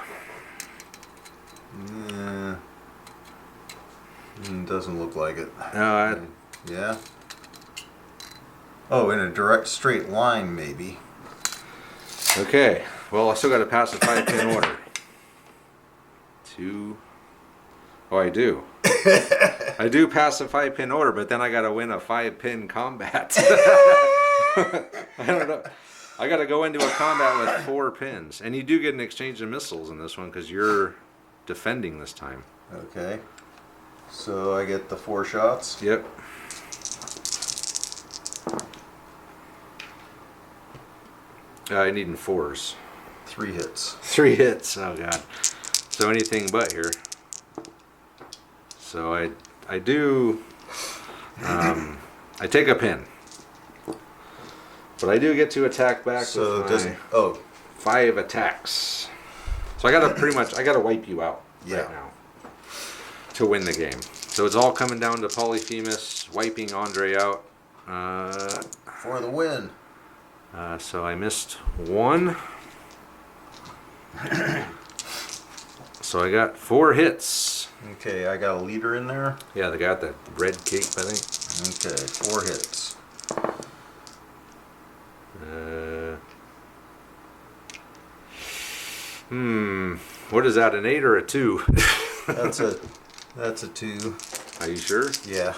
Yeah. Doesn't look like it. Yeah. Oh, in a direct straight line, maybe. Okay. Well, I still got to pass a 5-pin order. 2. Oh, I do. I do pass a 5-pin order, but then I got to win a 5-pin combat. I don't know. I got to go into a combat with 4 pins, and you do get an exchange of missiles in this one because you're defending this time. Okay. So I get the 4 shots. Yep. I need in 4s. 3 hits. 3 hits. Oh god. So anything but here. So I do. I take a pin, but I do get to attack back So with doesn't. Oh. 5 attacks. So I gotta wipe you out right now to win the game. So it's all coming down to Polyphemus wiping Andre out. For the win. So I missed 1. So I got 4 hits. Okay, I got a leader in there. Yeah, they got that red cape, I think. Okay, 4 hits. What is that, an 8 or a 2? That's a 2. Are you sure? Yeah.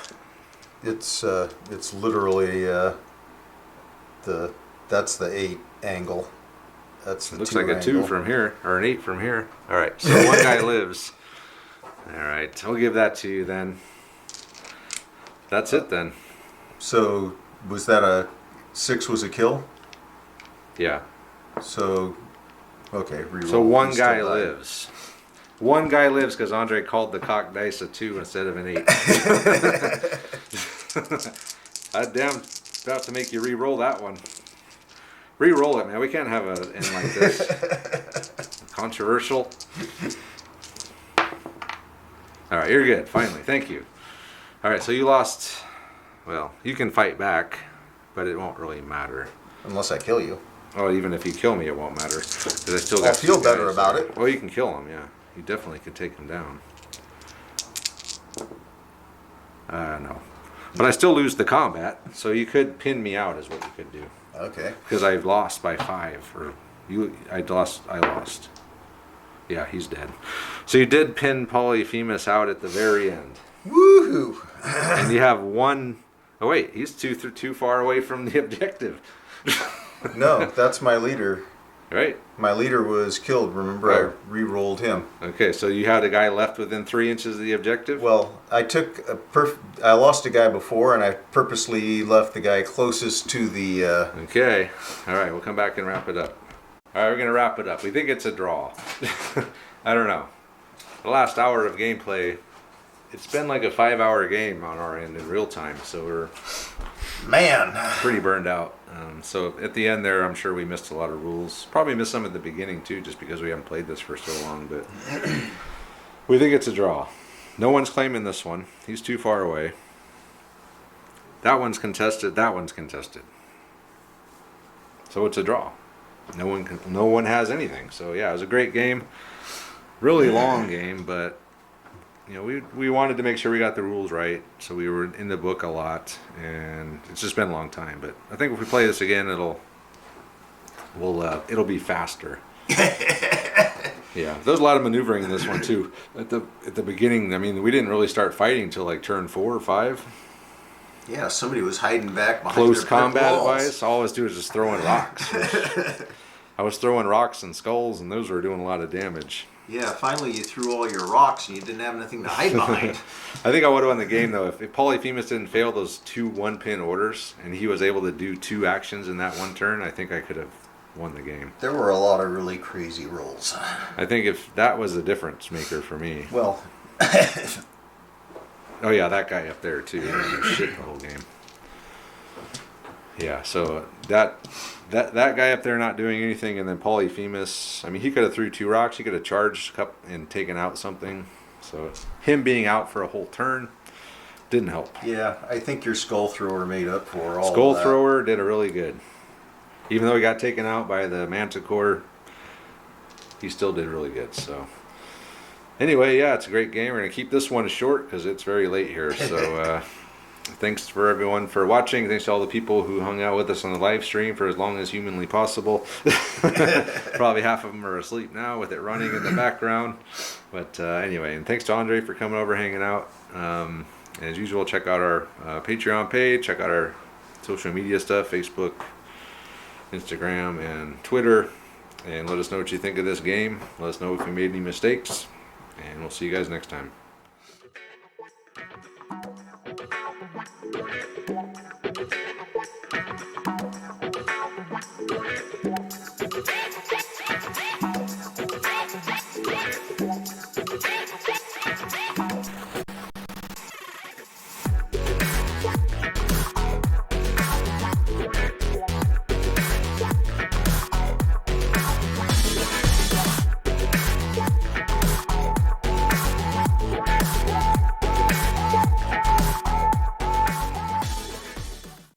It's literally that's the 8 angle. That's the Looks 2 like a 2 angle. from here, or an 8 from here. All right, so one guy lives. All right, I'll give that to you then. That's it then. So was that a 6 was a kill? Yeah. So okay, reroll. So one He still guy died. lives. One guy lives because Andre called the cock dice a 2 instead of an 8. I'm damn about to make you re-roll that one. Re-roll it, man. We can't have an end like this. Controversial. All right, you're good. Finally, thank you. All right, so you lost. Well, you can fight back, but it won't really matter. Unless I kill you. Oh, even if you kill me, it won't matter because I still got. I'll feel 2 better guys about there. it. Well, you can kill him. Yeah, you definitely could take him down. No, but I still lose the combat, so you could pin me out, is what you could do. Okay. Because I've lost by 5, or you. I lost. Yeah, he's dead. So you did pin Polyphemus out at the very end. Woohoo! And you have 1. Oh wait, he's too far away from the objective. No, that's my leader. Right. My leader was killed. Remember, Right. I re-rolled him. Okay, so you had a guy left within 3 inches of the objective. Well, I lost a guy before, and I purposely left the guy closest to the. Okay. All right, we'll come back and wrap it up. All right, we're gonna wrap it up. We think it's a draw. I don't know. The last hour of gameplay, it's been like a 5-hour game on our end in real time, so we're Man. pretty burned out. So at the end there, I'm sure we missed a lot of rules. Probably missed some at the beginning too, just because we haven't played this for so long. But we think it's a draw. No one's claiming this one. He's too far away. That one's contested. That one's contested. So it's a draw. No one has anything. So yeah, it was a great game. Really long game, but you know, we wanted to make sure we got the rules right, so we were in the book a lot, and it's just been a long time. But I think if we play this again, it'll be faster. Yeah, there's a lot of maneuvering in this one too. At the beginning, I mean, we didn't really start fighting until like turn 4 or 5. Yeah, somebody was hiding back behind Close their combat walls. wise, all I was doing was just throwing rocks. I was throwing rocks and skulls, and those were doing a lot of damage. Yeah, finally you threw all your rocks and you didn't have anything to hide behind. I think I would have won the game though if Polyphemus didn't fail those 2 1-pin orders and he was able to do 2 actions in that one turn. I think I could have won the game. There were a lot of really crazy rolls. I think if that was the difference maker for me. Well, oh yeah, that guy up there too. He didn't do shit the whole game. Yeah, so that guy up there not doing anything, and then Polyphemus. I mean, he could have threw 2 rocks. He could have charged up and taken out something. So him being out for a whole turn didn't help. yeah, I think your skull thrower made up for all Skull of that. thrower did a really good. Even though he got taken out by the Manticore, he still did really good. So anyway, yeah, it's a great game. We're gonna keep this one short because it's very late here. So thanks for everyone for watching. Thanks to all the people who hung out with us on the live stream for as long as humanly possible. Probably half of them are asleep now with it running in the background. But anyway, and thanks to Andre for coming over, hanging out. As usual, check out our Patreon page. Check out our social media stuff, Facebook, Instagram, and Twitter. And let us know what you think of this game. Let us know if we made any mistakes. And we'll see you guys next time.